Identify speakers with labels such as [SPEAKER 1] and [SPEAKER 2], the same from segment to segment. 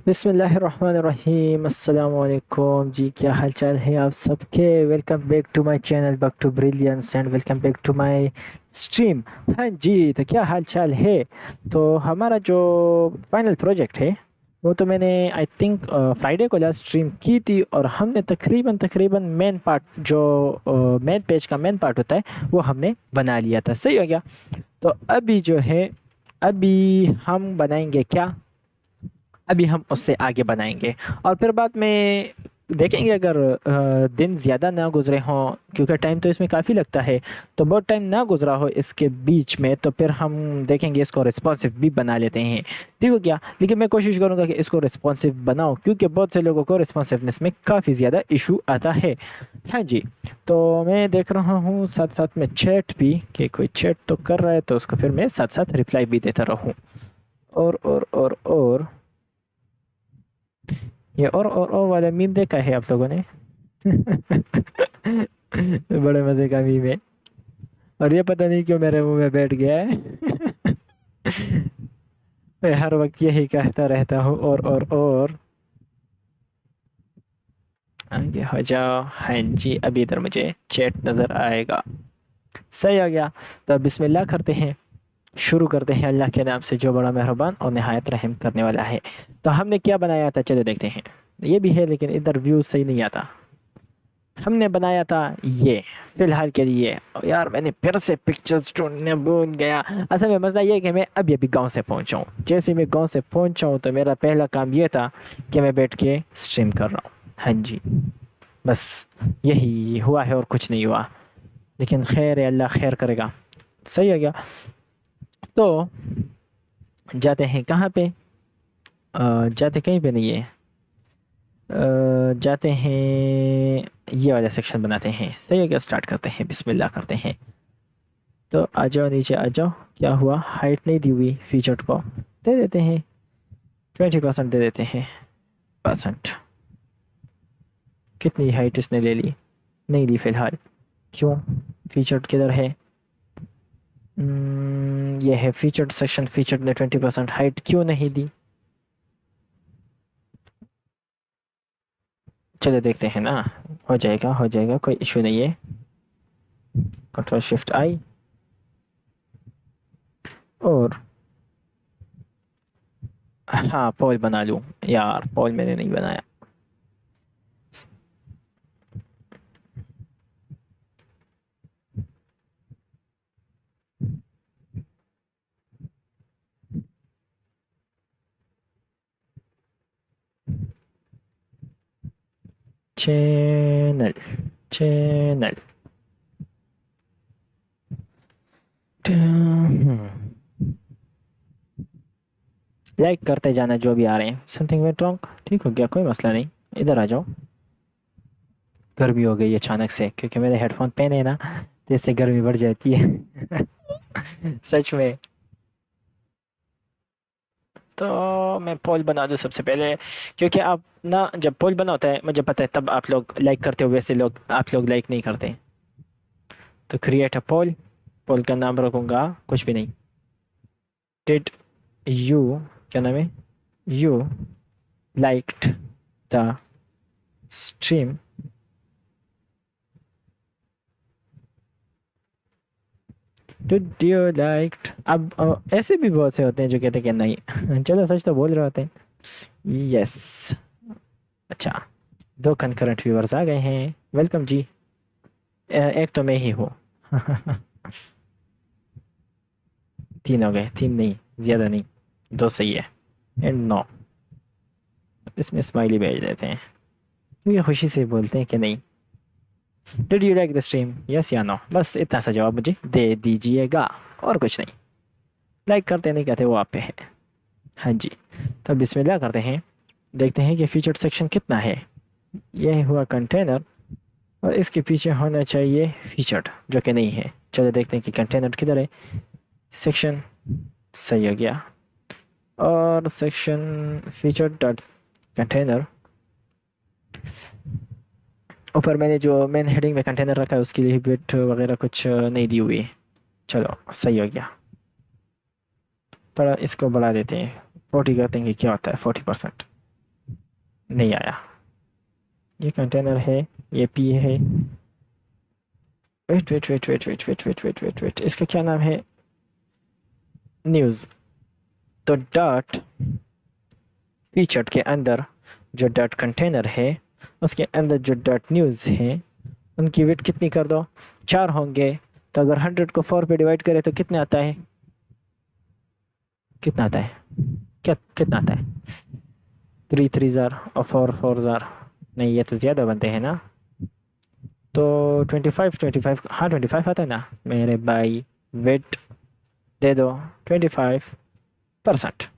[SPEAKER 1] बिस्मिल्लाहिर्रहमानिर्रहीम अस्सलाम वालेकुम जी। क्या हाल चाल है आप सबके। Welcome back to my channel back to brilliance and welcome back to my stream. हाँ जी, तो क्या हाल चाल है। तो हमारा जो फाइनल प्रोजेक्ट है वो तो मैंने आई थिंक फ्राइडे को लास्ट स्ट्रीम की थी और हमने तकरीबन तकरीबन मेन पार्ट जो मेन पेज का मेन पार्ट होता है वो हमने बना लिया था। सही हो गया। तो अभी जो है अभी हम बनाएंगे क्या, अभी हम उससे आगे बनाएंगे और फिर बाद में देखेंगे अगर दिन ज़्यादा ना गुजरे हों, क्योंकि टाइम तो इसमें काफ़ी लगता है। तो बहुत टाइम ना गुजरा हो इसके बीच में तो फिर हम देखेंगे इसको रिस्पॉन्सिव भी बना लेते हैं। ठीक हो गया। लेकिन मैं कोशिश करूंगा कि इसको रिस्पॉन्सिव बनाऊं क्योंकि बहुत से लोगों को रिस्पॉन्सिवनेस में काफ़ी ज़्यादा इशू आता है। हाँ जी। तो मैं देख रहा हूँ साथ साथ में चैट भी कि कोई चैट तो कर रहा है तो उसको फिर मैं साथ साथ रिप्लाई भी देता रहूँ। और ये और वाला मीम देखा है आप लोगों ने। बड़े मजे का मीम है और ये पता नहीं क्यों मेरे मुंह में बैठ गया है। मैं हर वक्त यही कहता रहता हूँ और आगे हो जाओ। हाँ जी, अभी इधर मुझे चैट नजर आएगा। सही हो गया। तो बिस्मिल्लाह करते हैं, शुरू करते हैं अल्लाह के नाम से जो बड़ा मेहरबान और निहायत रहम करने वाला है। तो हमने क्या बनाया था चलो देखते हैं। ये भी है लेकिन इधर व्यू सही नहीं आता। हमने बनाया था ये फिलहाल के लिए। यार मैंने फिर से पिक्चर्स ढूंढने भूल गया। असल में मसला ये है कि मैं अभी अभी गांव से पहुंचा हूँ। जैसे मैं गांव से पहुंचा हूँ तो मेरा पहला काम ये था कि मैं बैठ के स्ट्रीम कर रहा हूँ। हाँ जी, बस यही हुआ है और कुछ नहीं हुआ। लेकिन खैर है, अल्लाह खैर करेगा। सही हो गया। तो जाते हैं कहाँ पे। जाते कहीं पे नहीं है। जाते हैं ये वाला सेक्शन बनाते हैं। सही है क्या, स्टार्ट करते हैं, बिस्मिल्लाह करते हैं। तो आ जाओ नीचे आ जाओ। क्या हुआ, हाइट नहीं दी हुई फीचर को, दे देते हैं 20% दे देते हैं। परसेंट कितनी हाइट इसने ले ली, नहीं ली फिलहाल। क्यों, फीचर किधर है। ये है फीचर सेक्शन। फीचर ने 20% हाइट क्यों नहीं दी। चलो देखते हैं ना, हो जाएगा हो जाएगा, कोई इशू नहीं है। कंट्रोल शिफ्ट आई और हाँ पोल बना लूँ। यार पोल मैंने नहीं बनाया। चैनल चैनल लाइक करते जाना जो भी आ रहे हैं। समथिंग वेंट रॉन्ग, ठीक हो गया, कोई मसला नहीं। इधर आ जाओ। गर्मी हो गई अचानक से क्योंकि मेरे हेडफोन पहने हैं ना, तो इससे गर्मी बढ़ जाती है। सच में। तो मैं पोल बना दूँ सबसे पहले, क्योंकि आप ना जब पोल बना होता है मुझे पता है तब आप लोग लाइक करते हो, वैसे लोग आप लोग लाइक नहीं करते। तो क्रिएट अ पोल। पोल का नाम रखूंगा कुछ भी नहीं। डिड यू, क्या नाम है, you liked the stream. Did you liked. अब ऐसे भी बहुत से होते हैं जो कहते हैं कि नहीं। चलो सच तो बोल रहे होते हैं। यस। अच्छा, दो कनकरेंट व्यूअर्स आ गए हैं, वेलकम जी। एक तो मैं ही हूँ। तीन हो गए, तीन नहीं, ज़्यादा नहीं, दो सही है। एंड नो, इसमें स्माइली भेज देते हैं क्योंकि खुशी से बोलते हैं कि नहीं। Did you like the stream, yes या नो, बस इतना सा जवाब मुझे दे दीजिएगा और कुछ नहीं। लाइक करते नहीं कहते वो आप पे है। हाँ जी। तो बिस्मिल्लाह करते हैं, देखते हैं कि फीचर सेक्शन कितना है। यह हुआ कंटेनर और इसके पीछे होना चाहिए फीचर्ड जो कि नहीं है। चलो देखते हैं कि कंटेनर किधर है। सेक्शन, सही हो गया। और सेक्शन फीचर डॉट कंटेनर, ऊपर मैंने जो मेन हेडिंग में कंटेनर रखा है उसके लिए बिट वगैरह कुछ नहीं दी हुई है। चलो सही हो गया। थोड़ा इसको बढ़ा देते हैं, 40 करते हैं कि क्या होता है 40%। नहीं आया। ये कंटेनर है, ये पी है। Wait wait wait wait wait wait wait wait wait wait, इसका क्या नाम है? न्यूज़। तो डॉट फीचर्ड के अंदर जो डॉट कंटेनर है, उसके अंदर जो डॉट न्यूज़ है, उनकी वेट कितनी कर दो? 4 होंगे। तो अगर 100 को 4 पे डिवाइड करें तो कितने आता है? कितना आता है? क्या कितना आता है? 3 3 ज़ार और 4 4 ज़ार। नहीं, ये तो ज़्यादा बनते हैं ना। तो 25 25, हाँ 25 आता है ना मेरे भाई। वेट दे दो 25%।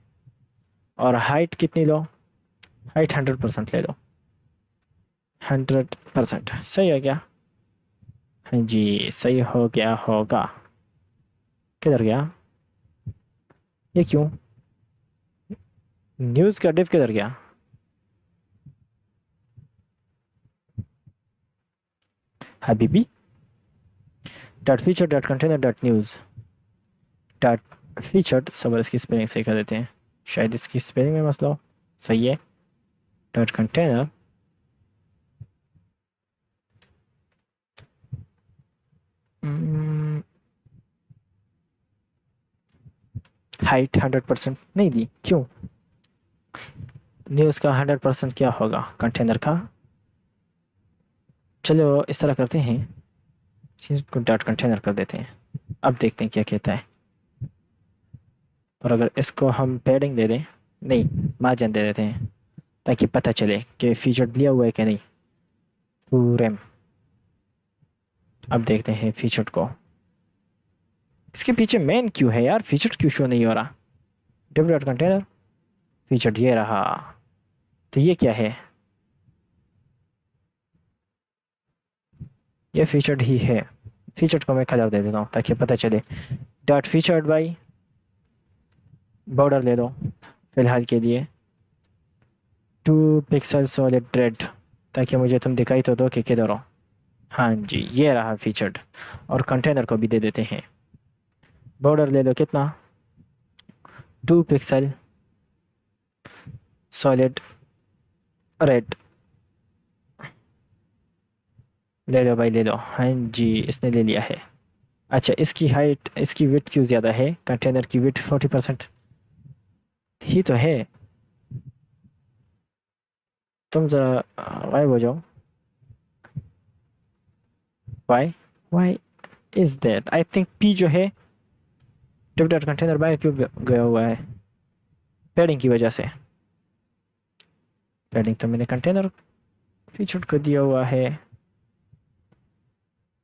[SPEAKER 1] और हाइट कितनी लो? हाइट 100% ले लो। 100% सही हो गया। हाँ जी, सही हो गया होगा। किधर गया ये? क्यों न्यूज़ का डिव किधर गया? Habibi. Dot feature dot container dot news dot featured. सबर इसकी स्पेलिंग सही कर देते हैं, शायद इसकी स्पेलिंग में मसला हो। सही है। डॉट कंटेनर हाइट 100% नहीं दी, क्यों? न्यूज़ का 100% क्या होगा कंटेनर का? चलो इस तरह करते हैं, चीज़ को डॉट कंटेनर कर देते हैं। अब देखते हैं क्या कहता है। और अगर इसको हम पैडिंग दे दें, नहीं मार्जिन दे देते हैं, ताकि पता चले कि फीचर दिया हुआ है कि नहीं। पूरे अब देखते हैं फीचर को। इसके पीछे मेन क्यों है यार? फीचर क्यों शो नहीं हो रहा? डिव डॉट कंटेनर फीचर ये रहा। तो ये क्या है? ये फीचर्ड ही है। फीचर्ड को मैं कलर दे देता हूँ ताकि पता चले। डॉट फीचर्ड बाई बॉर्डर ले लो फिलहाल के लिए 2 पिक्सल सॉलिड रेड, ताकि मुझे तुम दिखाई तो दो कि किधर हो। हाँ जी, ये रहा फीचर्ड। और कंटेनर को भी दे देते हैं। बॉर्डर ले लो कितना? 2 पिक्सल सॉलिड रेड। ले लो भाई ले लो। हाँ जी, इसने ले लिया है। अच्छा, इसकी हाइट, इसकी विड्थ क्यों ज़्यादा है? कंटेनर की विड्थ 40% ही तो है। तुम ज़रा गायब हो जाओ। Why why is that? I think P जो है डिव डॉट कंटेनर बाहर क्यों गया हुआ है? पैडिंग की वजह से। पैडिंग तो मैंने कंटेनर फीचर को दिया हुआ है।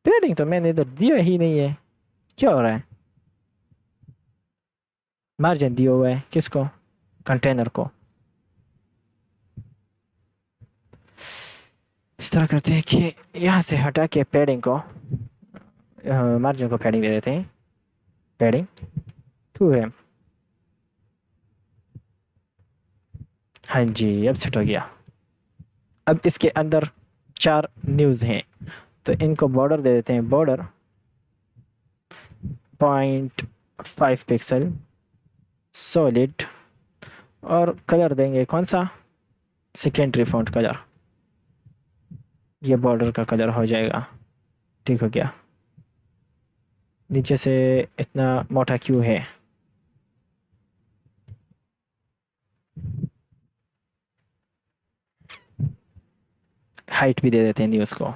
[SPEAKER 1] पैडिंग तो मैंने इधर दिया ही नहीं है। क्या हो रहा है? मार्जिन दिया हुआ है किसको? कंटेनर को। इस तरह करते हैं कि यहाँ से हटा के पैडिंग को, मार्जिन को पैडिंग दे देते हैं। पैडिंग 2 है। हाँ जी, अब सेट हो गया। अब इसके अंदर 4 न्यूज़ हैं, तो इनको बॉर्डर दे देते हैं। Border 0.5 pixel solid. और कलर देंगे कौन सा? Secondary font colour. ये बॉर्डर का कलर हो जाएगा। ठीक हो गया। नीचे से इतना मोटा क्यों है? हाइट भी दे देते हैं न्यूज़ को।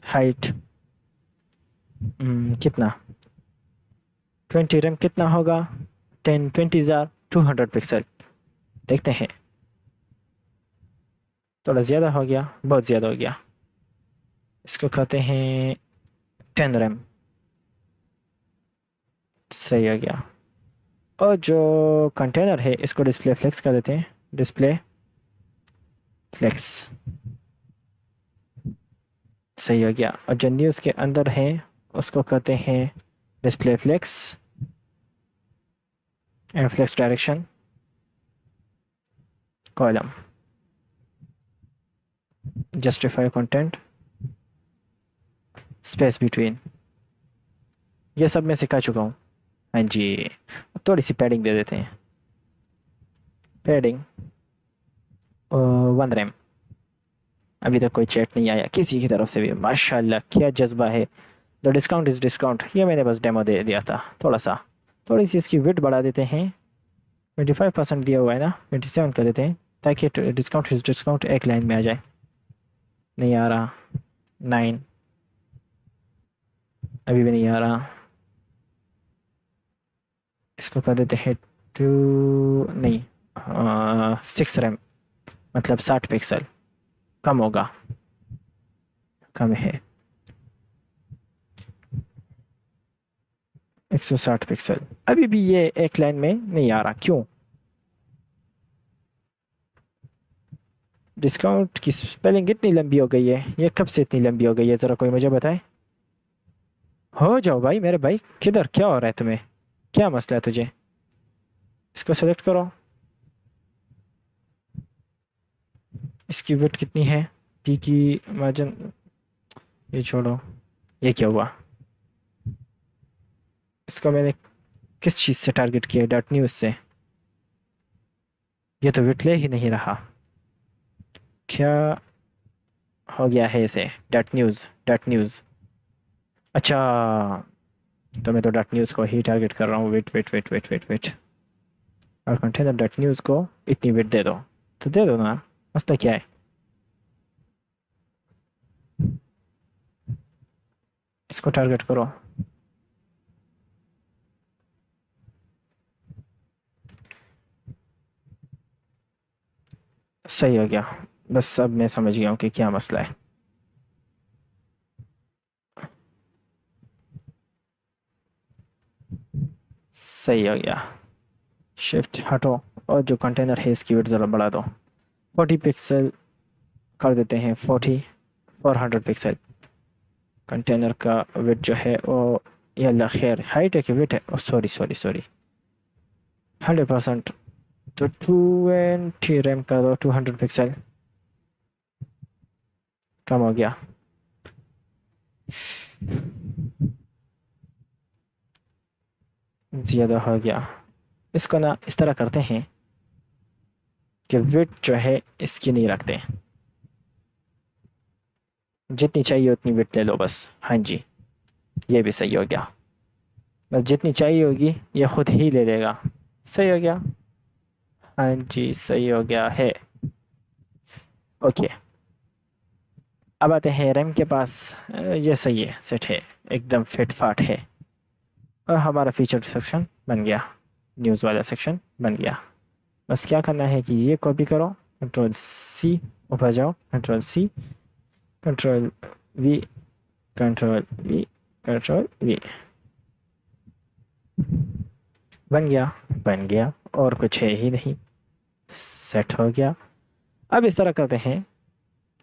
[SPEAKER 1] हाइट कितना? 20 रैम कितना होगा? 10 20 ज़ार 200 पिक्सल। देखते हैं। थोड़ा ज़्यादा हो गया, बहुत ज़्यादा हो गया। इसको कहते हैं 10 रैम। सही हो गया। और जो कंटेनर है इसको डिस्प्ले फ्लेक्स कर देते हैं। Display flex. सही हो गया। और जो न्यूज़ के अंदर है उसको कहते हैं display flex and flex direction column. Justify content space between. ये सब मैं सिखा चुका हूँ। हाँ जी, थोड़ी सी पैडिंग दे देते हैं। Padding one RAM. अभी तक कोई चैट नहीं आया किसी की तरफ से भी। माशाल्लाह क्या जज्बा है। The discount is discount. ये मैंने बस डेमो दे दिया था थोड़ा सा। थोड़ी सी इसकी विड्थ बढ़ा देते हैं। 25% दिया हुआ है ना, 27 कर देते हैं ताकि डिस्काउंट इज़ डिस्काउंट एक लाइन में आ जाए। नहीं आ रहा। 9। अभी भी नहीं आ रहा। इसको कर देते हैं 2। नहीं, 6 रैम, मतलब 60 पिक्सल। कम होगा, कम है। 160 पिक्सल। अभी भी ये एक लाइन में नहीं आ रहा, क्यों? डिस्काउंट की स्पेलिंग इतनी लंबी हो गई है, ये कब से इतनी लंबी हो गई है, ज़रा कोई मुझे बताए। हो जाओ भाई मेरे भाई, किधर क्या हो रहा है तुम्हें? क्या मसला है तुझे? इसको सेलेक्ट करो। इसकी विड्थ कितनी है? पी की मार्जिन, ये छोड़ो। ये क्या हुआ? इसको मैंने किस चीज़ से टारगेट किया? डॉट न्यूज़ से। ये तो विड्थ ले ही नहीं रहा। क्या हो गया है इसे? Dot news, dot news. अच्छा, तो मैं तो डॉट न्यूज़ को ही टारगेट कर रहा हूँ। Wait wait wait wait wait wait. और कंटेनर डॉट न्यूज़ को इतनी वेट दे दो, तो दे दो ना। मसला क्या है? इसको टारगेट करो। सही हो गया। बस अब मैं समझ गया हूँ कि क्या मसला है। सही हो गया। शिफ्ट हटो, और जो कंटेनर है इसकी वेट ज़रा बढ़ा दो। 40 पिक्सल कर देते हैं। 400 पिक्सल। कंटेनर का वेट जो है वो, ये अल्लाह खैर, हाइट है कि वेट है? Sorry sorry sorry. 100%। तो 20 रैम का दो, 200 पिक्सल। कम हो गया। ज़्यादा हो गया। इसको ना इस तरह करते हैं कि वेट जो है इसकी नहीं रखते। जितनी चाहिए उतनी वेट ले लो बस। हाँ जी, ये भी सही हो गया। बस जितनी चाहिए होगी ये खुद ही ले लेगा। सही हो गया। हाँ जी, सही हो गया है। ओके, अब आते हैं रैम के पास। ये सही है, सेट है, एकदम फिट फाट है। और हमारा फीचर सेक्शन बन गया, न्यूज़ वाला सेक्शन बन गया। बस क्या करना है कि ये कॉपी करो, कंट्रोल सी, ऊपर जाओ, control C, control V, control V, control V. बन गया, बन गया, और कुछ है ही नहीं। सेट हो गया। अब इस तरह करते हैं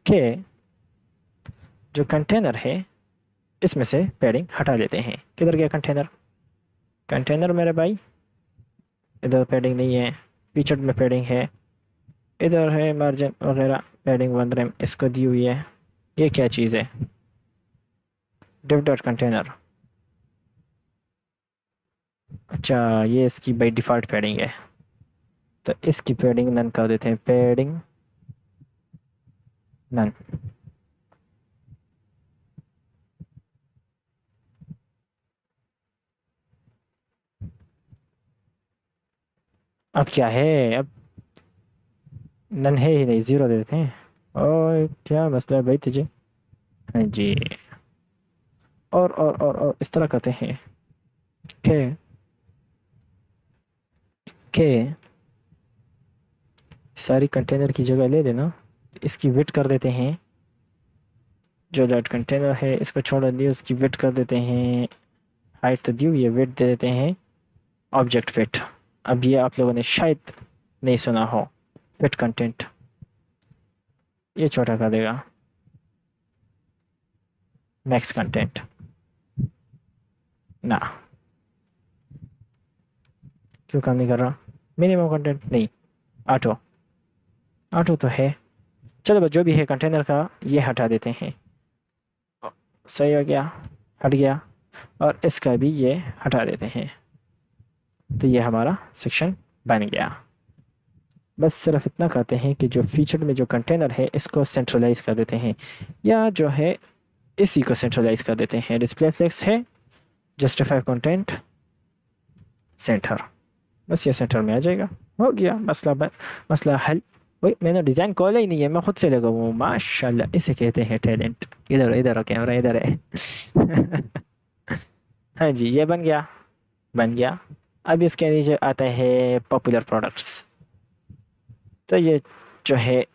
[SPEAKER 1] कि जो कंटेनर है इसमें से पैडिंग हटा लेते हैं। किधर गया कंटेनर? कंटेनर मेरे भाई, इधर पैडिंग नहीं है, फीचर में पैडिंग है। इधर है मार्जिन वगैरह, पैडिंग 1 रैम इसको दी हुई है। ये क्या चीज़ है? Div dot container. अच्छा, ये इसकी बाई डिफ़ॉल्ट पैडिंग है, तो इसकी पैडिंग नन कर देते हैं। Padding none. अब क्या है? अब नन है ही नहीं, ज़ीरो दे देते हैं। और क्या मसला है भाई तुझे? हाँ जी। और इस तरह करते हैं कि कि सारी कंटेनर की जगह ले लेना। इसकी विड्थ कर देते हैं, जो डॉट कंटेनर है इसको छोड़ दिए, उसकी विड्थ कर देते हैं। हाइट तो दी हुई है, विड्थ दे देते हैं ऑब्जेक्ट फिट। अब ये आप लोगों ने शायद नहीं सुना हो, फिट कंटेंट। ये छोटा कर देगा। मैक्स कंटेंट ना, क्यों काम नहीं कर रहा? मिनिमम कंटेंट नहीं, ऑटो। ऑटो तो है। चलो बस जो भी है कंटेनर का ये हटा देते हैं। सही हो गया, हट गया। और इसका भी ये हटा देते हैं। तो ये हमारा सेक्शन बन गया। बस सिर्फ इतना करते हैं कि जो फीचर में जो कंटेनर है इसको सेंट्रलाइज कर देते हैं, या जो है इसी को सेंट्रलाइज कर देते हैं। डिस्प्ले फ्लेक्स है, जस्टिफाई कंटेंट सेंटर, बस ये सेंटर में आ जाएगा। हो गया मसला हल। वही मैंने डिज़ाइन खोला ही नहीं है, मैं खुद से लगा हूँ। माशाल्लाह, इसे कहते हैं टैलेंट। इधर इधर कैमरा इधर है। हाँ जी, ये बन गया, बन गया। अब इसके नीचे आता है पॉपुलर प्रोडक्ट्स। तो ये जो है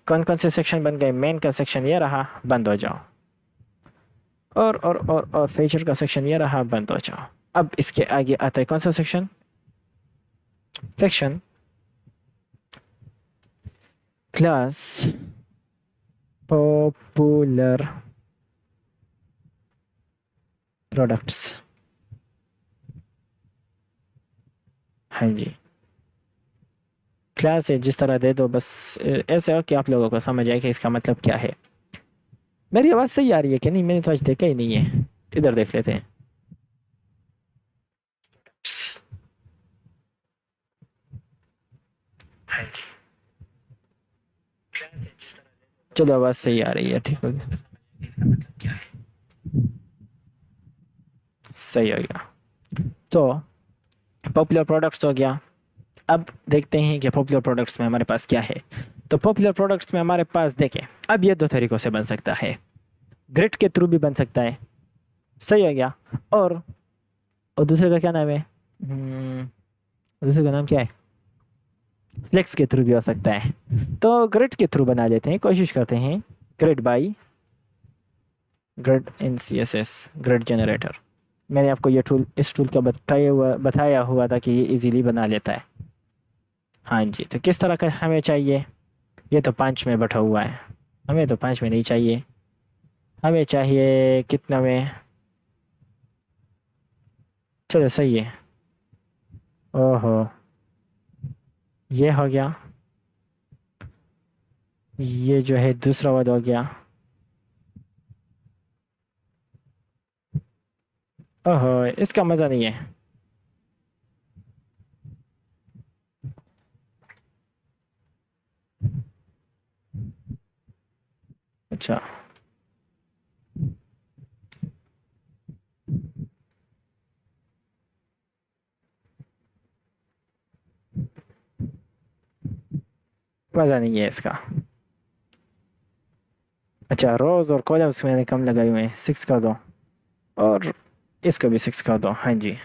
[SPEAKER 1] कौन कौन से सेक्शन बन गए। मेन का सेक्शन ये रहा, बंद हो जाओ। और फीचर का सेक्शन ये रहा, बंद हो जाओ। अब इसके आगे आता है कौन सा section, section class popular products. हाँ जी, क्लास है जिस तरह दे दो बस, ऐसे हो कि आप लोगों को समझ आए कि इसका मतलब क्या है। मेरी आवाज़ सही आ रही है कि नहीं, मैंने तो आज देखा ही नहीं है। इधर देख लेते हैं। हाँ जी, चलो आवाज़ सही आ रही है, ठीक हो गया। इसका मतलब क्या है, सही हो गया। तो पॉपुलर प्रोडक्ट्स हो गया। अब देखते हैं कि पॉपुलर प्रोडक्ट्स में हमारे पास क्या है। तो पॉपुलर प्रोडक्ट्स में हमारे पास देखें, अब ये दो तरीक़ों से बन सकता है। ग्रिड के थ्रू भी बन सकता है, सही हो गया। और दूसरे का क्या नाम है, दूसरे का नाम क्या है, फ्लेक्स के थ्रू भी हो सकता है। तो ग्रिड के थ्रू बना लेते हैं, कोशिश करते हैं। Grid by grid in CSS, grid generator. मैंने आपको ये टूल, इस टूल का बताया हुआ था कि ये इजीली बना लेता है। हाँ जी, तो किस तरह का हमें चाहिए। ये तो 5 में बैठा हुआ है, हमें तो 5 में नहीं चाहिए। हमें चाहिए कितना में, चलो सही है। ओहो, ये हो गया। ये जो है दूसरा वाला हो गया। ओहो, इसका मज़ा नहीं है। अच्छा, मज़ा नहीं है इसका। अच्छा, रोज़ और कॉलम्स मैंने कम लगाए हुए हैं, 6 कर दो। और इसको भी 6 कर दो। हाँ जी,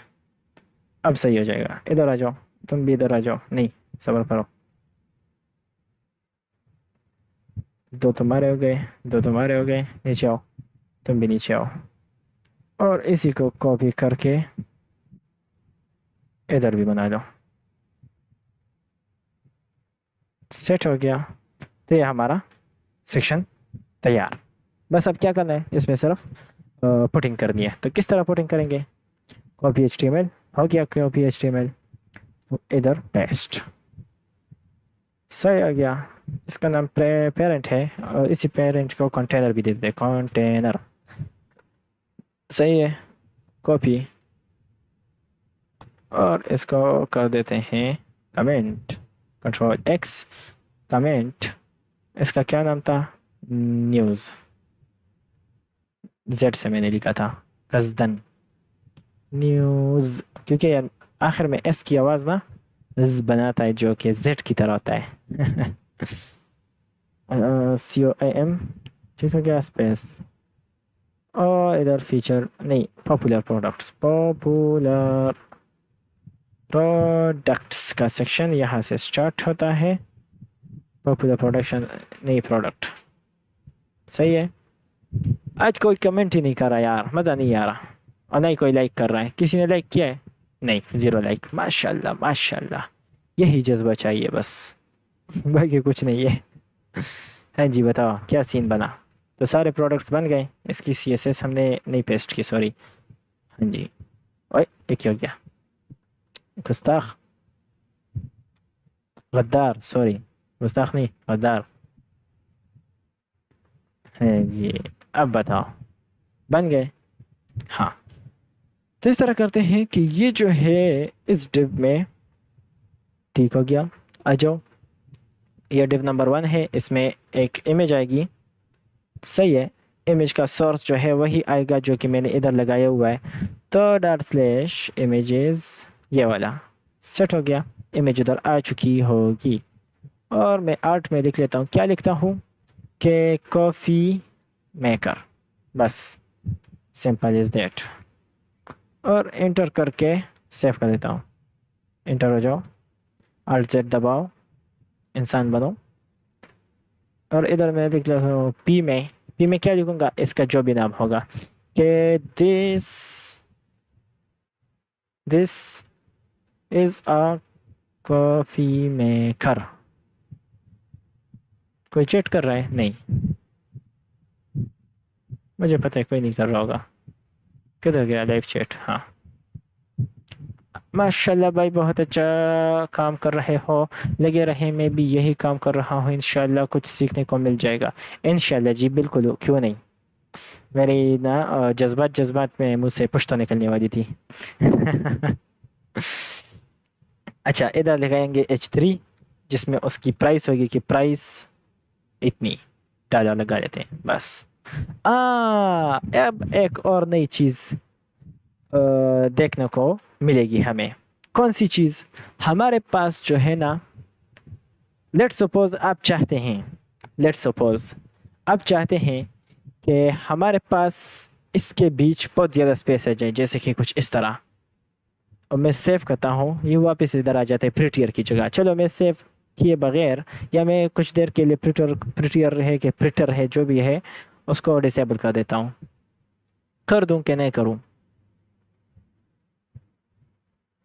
[SPEAKER 1] अब सही हो जाएगा। इधर आ जाओ, तुम भी इधर आ जाओ। नहीं, सब्र करो। दो तुम्हारे हो गए, दो तुम्हारे हो गए। नीचे आओ, तुम भी नीचे आओ। और इसी को कॉपी करके इधर भी बना दो। सेट हो गया। तो ये हमारा सेक्शन तैयार। बस अब क्या करना है, इसमें सिर्फ पुटिंग करनी है। तो किस तरह पुटिंग करेंगे, कॉपी HTML हो गया, कॉपी HTML इधर पेस्ट, सही आ गया। इसका नाम पेरेंट है, और इसी पेरेंट को कंटेनर भी दे देते, कंटेनर, सही है। कॉपी, और इसको कर देते हैं कमेंट, Ctrl+X, कमेंट। इसका क्या नाम था, न्यूज़, Z से मैंने लिखा था, कज़दन न्यूज़, क्योंकि आखिर में S की आवाज़ ना Z बनाता है, जो कि Z की तरह होता है। COAM, ठीक हो गया, स्पेस। और इधर फीचर नहीं, पॉपुलर प्रोडक्ट्स, पॉपुलर प्रोडक्ट्स का सेक्शन यहाँ से स्टार्ट होता है। पॉपुलर प्रोडक्शन नहीं, प्रोडक्ट, सही है। आज कोई कमेंट ही नहीं कर रहा यार, मज़ा नहीं आ रहा। और नहीं कोई लाइक कर रहा है, किसी ने लाइक किया है, नहीं, 0 लाइक। माशाल्लाह माशाल्लाह, यही जज्बा चाहिए बस, बाकी कुछ नहीं है। हाँ जी, बताओ क्या सीन बना। तो सारे प्रोडक्ट्स बन गए। इसकी CSS हमने नहीं पेस्ट की, सॉरी। हाँ जी, ओए ये क्या हो गया, गुस्ताख, गद्दार, सॉरी, गुस्ताख नहीं, गद्दार। हाँ जी, अब बताओ बन गए। हाँ, तो इस तरह करते हैं कि ये जो है इस डिव में, ठीक हो गया। आ जाओ, ये div नंबर 1 है, इसमें एक इमेज आएगी। सही है, इमेज का सोर्स जो है वही आएगा जो कि मैंने इधर लगाया हुआ है। तो डॉट स्लैश इमेजेस, ये वाला सेट हो गया, इमेज उधर आ चुकी होगी। और मैं आर्ट में लिख लेता हूँ, क्या लिखता हूँ कि कॉफ़ी मेकर, बस सिंपल इज़ दैट। और इंटर करके सेव कर देता हूँ। इंटर हो जाओ, Alt Z दबाओ, इंसान बनो। और इधर मैं लिख लेता हूँ पी में क्या लिखूँगा, इसका जो भी नाम होगा कि this is a coffee maker. कोई चैट कर रहा है? नहीं, मुझे पता है कोई नहीं कर रहा होगा। किधर गया लाइव चैट? हाँ, माशाल्लाह भाई, बहुत अच्छा काम कर रहे हो, लगे रहे, मैं भी यही काम कर रहा हूँ, इंशाल्लाह कुछ सीखने को मिल जाएगा। इंशाल्लाह जी, बिल्कुल, क्यों नहीं। मेरी ना जज्बात जज्बात में मुझसे पुश्तो निकलने वाली थी। अच्छा, इधर लगाएंगे H3, जिसमें उसकी प्राइस होगी कि प्राइस इतनी $, लगा लेते हैं बस। अब एक और नई चीज़ देखने को मिलेगी हमें। कौन सी चीज़? हमारे पास जो है ना, लेट्स सपोज आप चाहते हैं कि हमारे पास इसके बीच बहुत ज़्यादा स्पेस आ जाए, जैसे कि कुछ इस तरह। और मैं सेव करता हूँ, ये वापस इधर आ जाते हैं प्रिटियर की जगह। चलो, मैं सेव किए बगैर, या मैं कुछ देर के लिए प्रिटर है जो भी है उसको डिसेबल कर देता हूँ। कर दूँ कि नहीं करूँ?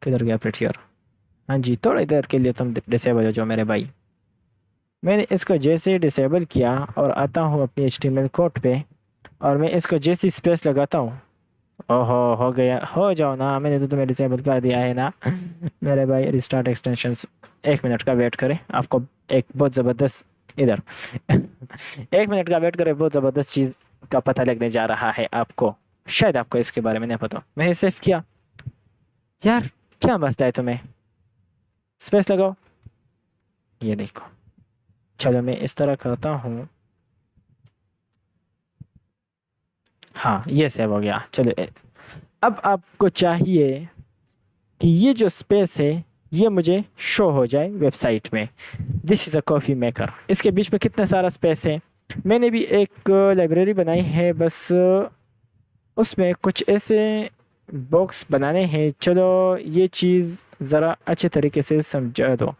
[SPEAKER 1] किधर गया प्रिटियर? हाँ जी, थोड़ी देर के लिए तुम डिसेबल हो जाओ मेरे भाई। मैंने इसको जैसे डिसेबल किया और आता हूँ अपनी HTML कोड पे, और मैं इसको जैसी स्पेस लगाता हूँ, ओहो, हो गया। हो जाओ ना, मैंने तो तुम्हें डिसेबल कर दिया है ना। मेरे भाई, रिस्टार्ट एक्सटेंशंस, 1 मिनट का वेट करें, आपको एक बहुत ज़बरदस्त इधर 1 मिनट का वेट करें, बहुत ज़बरदस्त चीज़ का पता लगने जा रहा है आपको। शायद आपको इसके बारे में नहीं पता। मैंने सेव किया, यार क्या मसला है तुम्हें? स्पेस लगाओ, ये देखो। चलो, मैं इस तरह करता हूँ, हाँ ये सेव हो गया। चलो, अब आपको चाहिए कि ये जो स्पेस है ये मुझे शो हो जाए वेबसाइट में। This is a coffee maker, इसके बीच में कितना सारा स्पेस है। मैंने भी एक लाइब्रेरी बनाई है, बस उसमें कुछ ऐसे बॉक्स बनाने हैं। चलो, ये चीज़ ज़रा अच्छे तरीके से समझा दो।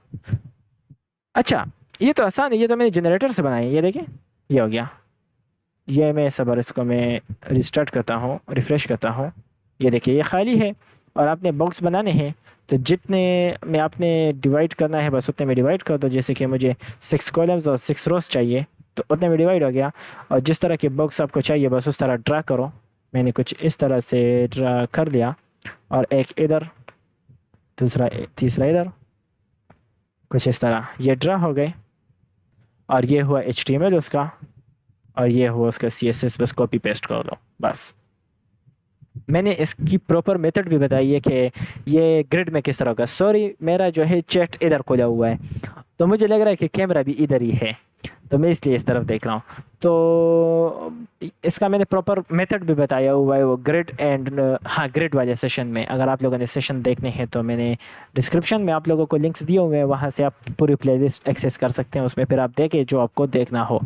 [SPEAKER 1] अच्छा, ये तो आसान है, ये तो मैंने जनरेटर से बनाई है। ये देखें, ये हो गया। ये मैं सबर, इसको मैं रिस्टार्ट करता हूँ, रिफ़्रेश करता हूँ। ये देखिए, ये खाली है। और आपने बॉक्स बनाने हैं, तो जितने में आपने डिवाइड करना है बस उतने में डिवाइड कर दो। जैसे कि मुझे 6 कॉलम्स और 6 रोज चाहिए, तो उतने में डिवाइड हो गया। और जिस तरह के बॉक्स आपको चाहिए बस उस तरह ड्रा करो। मैंने कुछ इस तरह से ड्रा कर लिया, और एक इधर, दूसरा तीसरा इधर, कुछ इस तरह ये ड्रा हो गए। और ये हुआ HTML उसका, और ये हुआ उसका CSS। बस कॉपी पेस्ट कर दो बस। मैंने इसकी प्रॉपर मेथड भी बताई है कि ये ग्रिड में किस तरह होगा। सॉरी, मेरा जो है चैट इधर खुला हुआ है, तो मुझे लग रहा है कि कैमरा भी इधर ही है, तो मैं इसलिए इस तरफ देख रहा हूँ। तो इसका मैंने प्रॉपर मेथड भी बताया हुआ है, वो ग्रिड एंड, हाँ, ग्रिड वाले सेशन में। अगर आप लोगों ने सेशन देखने हैं तो मैंने डिस्क्रिप्शन में आप लोगों को लिंक्स दिए हुए हैं, वहाँ से आप पूरी प्लेलिस्ट एक्सेस कर सकते हैं। उसमें फिर आप देखें जो आपको देखना हो।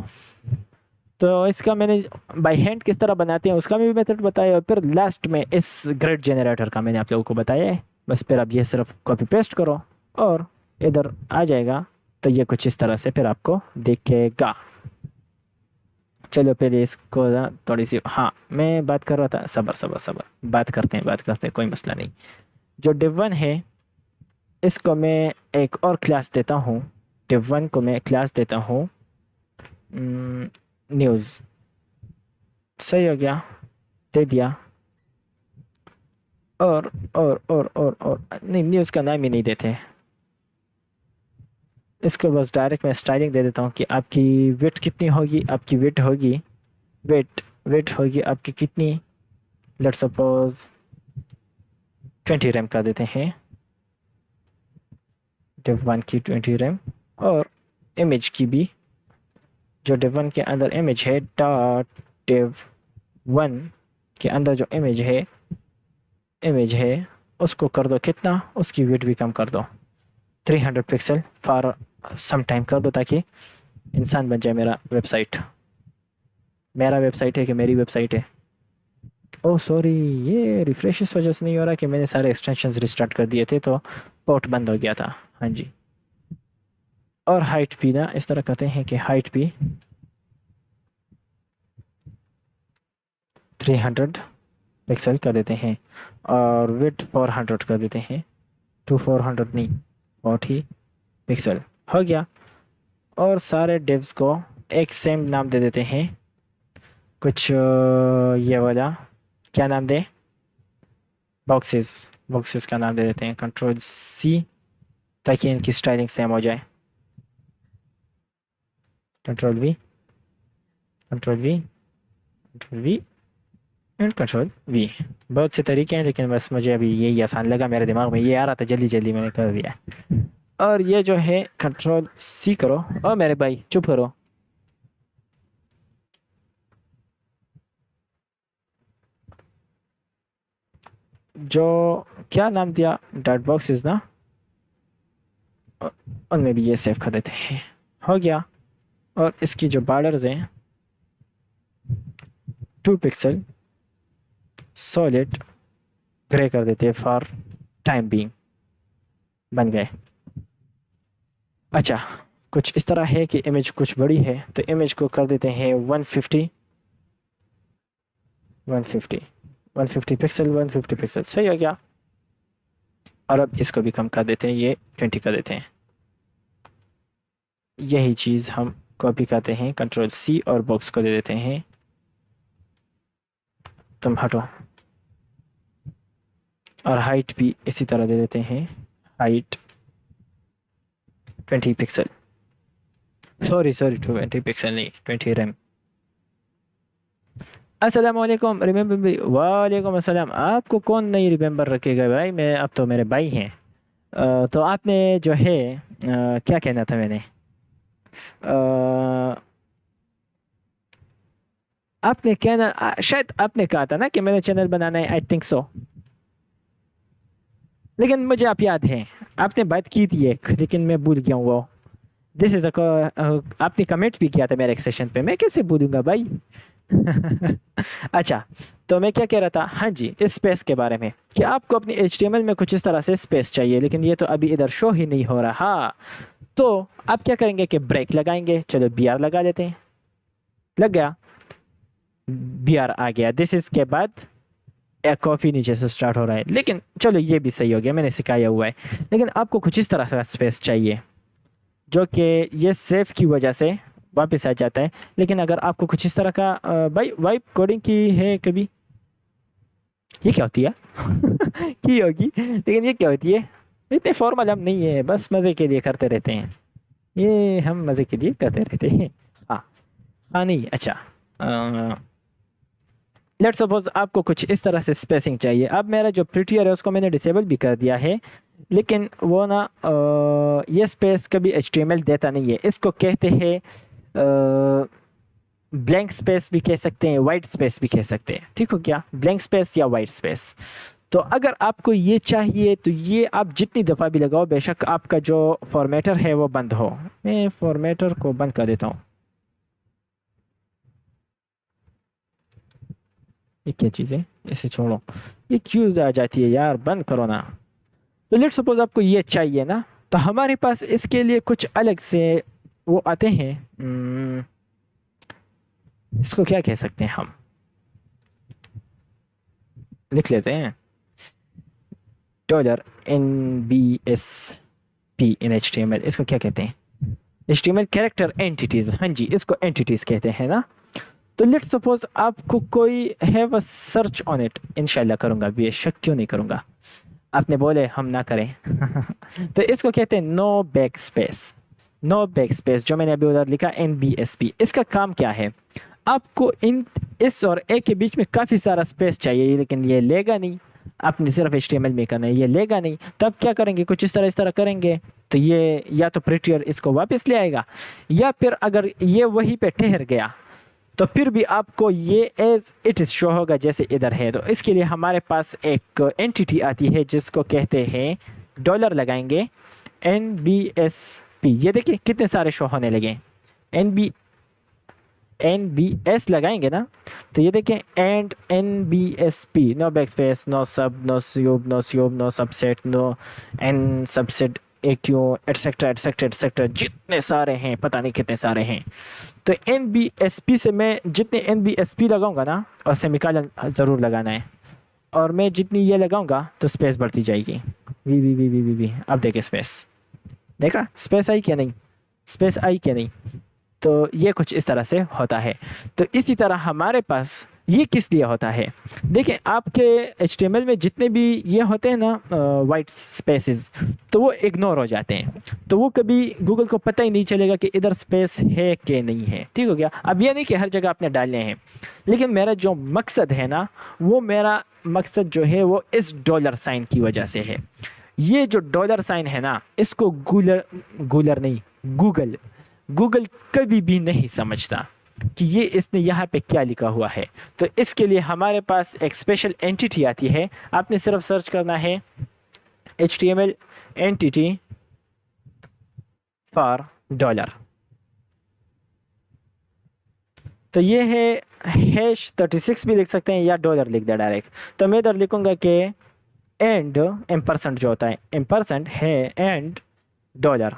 [SPEAKER 1] तो इसका मैंने बाय हैंड किस तरह बनाते हैं उसका भी मेथड बताया, और फिर लास्ट में इस ग्रिड जनरेटर का मैंने आप लोगों को बताया है। बस फिर आप ये सिर्फ कॉपी पेस्ट करो और इधर आ जाएगा। तो ये कुछ इस तरह से फिर आपको दिखेगा। चलो, पहले इसको ना थोड़ी सी, हाँ मैं बात कर रहा था, सबर सबर सबर, बात करते हैं, कोई मसला नहीं। जो div1 है, इसको मैं एक और क्लास देता हूँ। div1 को मैं क्लास देता हूँ न्यूज़। सही हो गया, दे दिया। और नहीं, न्यूज़ का नाम ही नहीं देते। इसको बस डायरेक्ट मैं स्टाइलिंग दे देता हूँ कि आपकी वेट कितनी होगी, आपकी वेट होगी, वेट होगी आपकी कितनी। लेट्स सपोज 20 रैम कर देते हैं। div 1 की 20 रैम, और इमेज की भी, जो div 1 के अंदर इमेज है डॉट div 1 के अंदर जो इमेज है उसको कर दो कितना, उसकी विड्थ भी कम कर दो 300 पिक्सल फॉर सम टाइम कर दो, ताकि इंसान बन जाए मेरा वेबसाइट है कि मेरी वेबसाइट है। ओह सॉरी, ये रिफ्रेश इस वजह से नहीं हो रहा कि मैंने सारे एक्सटेंशंस रिस्टार्ट कर दिए थे, तो पोर्ट बंद हो गया था। हाँ जी, और हाइट भी ना इस तरह करते हैं कि हाइट भी 300 पिक्सल कर देते हैं, और विड्थ 400 कर देते हैं, 400 नहीं 40 पिक्सल हो गया। और सारे डिव्स को एक सेम नाम दे देते हैं, कुछ ये वाला क्या नाम दे, बॉक्सेस का नाम दे देते हैं, Ctrl+C, ताकि इनकी स्टाइलिंग सेम हो जाए। Ctrl+V, Ctrl+V, Ctrl+V and Ctrl+V। बहुत से तरीके हैं, लेकिन बस मुझे अभी यही आसान लगा, मेरे दिमाग में ये आ रहा था, जल्दी जल्दी मैंने कर दिया। और ये जो है Ctrl+C करो, और मेरे भाई चुप करो। जो क्या नाम दिया, डॉट बॉक्सेस ना, उनमें भी ये सेव कर देते हैं, हो गया। और इसकी जो बॉर्डर्स हैं 2 पिक्सल सॉलिड ग्रे कर देते हैं फॉर टाइम बीइंग, बन गए। अच्छा, कुछ इस तरह है कि इमेज कुछ बड़ी है, तो इमेज को कर देते हैं 150 पिक्सल, सही हो गया। और अब इसको भी कम कर देते हैं, ये 20 कर देते हैं। यही चीज़ हम कॉपी करते हैं, Ctrl+C और बॉक्स को दे देते हैं, तुम हटो। और हाइट भी इसी तरह दे देते हैं, हाइट 20 पिक्सल, सॉरी 20 पिक्सल नहीं, 20 रैम। अस्सलामुअलैकुम, रिमेंबर, वालेकुम अस्सलाम। आपको कौन नहीं रिमेंबर रखेगा भाई, मैं अब तो मेरे भाई हैं। तो आपने जो है क्या कहना था मैंने, आपने कहना शायद आपने कहा था ना कि मैंने चैनल बनाना है, आई थिंक सो। लेकिन मुझे आप याद है, आपने बात की थी एक, लेकिन मैं भूल गया हूँ वो। दिस इज आपने कमेंट भी किया था मेरे एक सेशन पे, मैं कैसे भूलूंगा भाई। अच्छा, तो मैं क्या कह रहा था, हाँ जी, इस स्पेस के बारे में, कि आपको अपनी HTML में कुछ इस तरह से स्पेस चाहिए, लेकिन ये तो अभी इधर शो ही नहीं हो रहा। तो आप क्या करेंगे कि ब्रेक लगाएंगे, चलो BR लगा लेते हैं, लग गया, BR आ गया। दिस इज के बाद एक कॉफ़ी नीचे से स्टार्ट हो रहा है, लेकिन चलो ये भी सही हो गया, मैंने सिखाया हुआ है। लेकिन आपको कुछ इस तरह का स्पेस चाहिए जो कि ये सेव की वजह से वापस आ जाता है। लेकिन अगर आपको कुछ इस तरह का भाई वाइप कोडिंग की है कभी, ये क्या होती है की होगी, लेकिन ये क्या होती है, इतने फॉर्मल हम नहीं है, बस मज़े के लिए करते रहते हैं, ये हम मज़े के लिए करते रहते हैं। हाँ हाँ, नहीं अच्छा, लेट्स सपोज आपको कुछ इस तरह से स्पेसिंग चाहिए। अब मेरा जो प्रिटियर है उसको मैंने डिसेबल भी कर दिया है, लेकिन वो ना ये स्पेस कभी HTML देता नहीं है। इसको कहते हैं ब्लैंक स्पेस भी कह सकते हैं, वाइट स्पेस भी कह सकते हैं, ठीक हो क्या, ब्लैंक स्पेस या वाइट स्पेस। तो अगर आपको ये चाहिए तो ये आप जितनी दफ़ा भी लगाओ, बेशक आपका जो फॉर्मेटर है वो बंद हो। मैं फॉर्मेटर को बंद कर देता हूँ। ये क्या चीज़ है, इसे छोड़ो, ये क्यों आ जाती है यार, बंद करो ना। तो लेट्स सपोज आपको ये चाहिए ना, तो हमारे पास इसके लिए कुछ अलग से वो आते हैं, इसको क्या कह सकते हैं, हम लिख लेते हैं $NBSP in HTML। इसको क्या कहते हैं, HTML कैरेक्टर एंटिटीज, हाँ जी, इसको एंटिटीज कहते हैं ना। तो लेट्स सपोज आपको कोई है बस सर्च ऑन इट, इंशाल्लाह करूँगा, बेशक क्यों नहीं करूँगा, आपने बोले हम ना करें। तो इसको कहते हैं no back space, no back space, जो मैंने अभी उधर लिखा NBSP। इसका काम क्या है, आपको इन इस और ए के बीच में काफ़ी सारा स्पेस चाहिए, लेकिन ये लेगा नहीं, आपने सिर्फ HTML में करना है, ये लेगा नहीं। तब क्या करेंगे, कुछ इस तरह करेंगे तो ये या तो प्रिटियर इसको वापस ले आएगा, या फिर अगर ये वहीं पे ठहर गया तो फिर भी आपको ये एज इट इज शो होगा जैसे इधर है। तो इसके लिए हमारे पास एक एंटिटी आती है जिसको कहते हैं डॉलर, लगाएंगे NBSP। ये देखिए कितने सारे शो होने लगे। NBS लगाएंगे ना, तो ये देखें and NBSP, no back space, no sub, no sube, no sube, no subset, no N subset AQ, etcetera etcetera etcetera, जितने सारे हैं पता नहीं कितने सारे हैं। तो NBSP से मैं जितने NBSP लगाऊंगा ना, और सेमीकोलन ज़रूर लगाना है, और मैं जितनी ये लगाऊंगा तो स्पेस बढ़ती जाएगी। V V V V V V अब देखे स्पेस, देखा स्पेस आई क्या नहीं, स्पेस आई क्या नहीं। तो ये कुछ इस तरह से होता है। तो इसी तरह हमारे पास ये किस लिए होता है, देखें आपके HTML में जितने भी ये होते हैं ना वाइट स्पेसेस, तो वो इग्नोर हो जाते हैं, तो वो कभी गूगल को पता ही नहीं चलेगा कि इधर स्पेस है कि नहीं है। ठीक हो गया। अब ये नहीं कि हर जगह आपने डालने हैं, लेकिन मेरा जो मकसद है ना, वो मेरा मकसद जो है वो इस डॉलर साइन की वजह से है। ये जो डॉलर साइन है ना, इसको गूगल कभी भी नहीं समझता कि ये इसने यहाँ पे क्या लिखा हुआ है। तो इसके लिए हमारे पास एक स्पेशल एंटिटी आती है। आपने सिर्फ सर्च करना है HTML एंटिटी फॉर डॉलर। तो ये है #36 भी लिख सकते हैं, या डॉलर लिख दिया डायरेक्ट। तो मैं इधर लिखूंगा कि एंड एम्परसेंट जो होता है, एम्परसेंट है एंड डॉलर,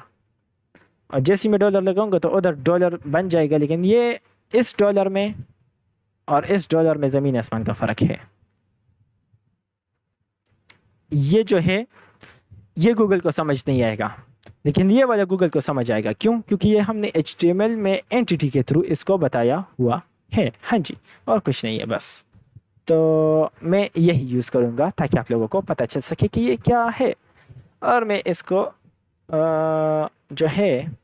[SPEAKER 1] और जैसे मैं डॉलर लगाऊंगा तो उधर डॉलर बन जाएगा। लेकिन ये इस डॉलर में और इस डॉलर में ज़मीन आसमान का फ़र्क है। ये जो है ये गूगल को समझ नहीं आएगा, लेकिन ये वाला गूगल को समझ आएगा। क्यों? क्योंकि ये हमने HTML में एंटिटी के थ्रू इसको बताया हुआ है। हाँ जी, और कुछ नहीं है बस। तो मैं यही यूज़ करूँगा ताकि आप लोगों को पता चल सके कि ये क्या है। और मैं इसको जो है,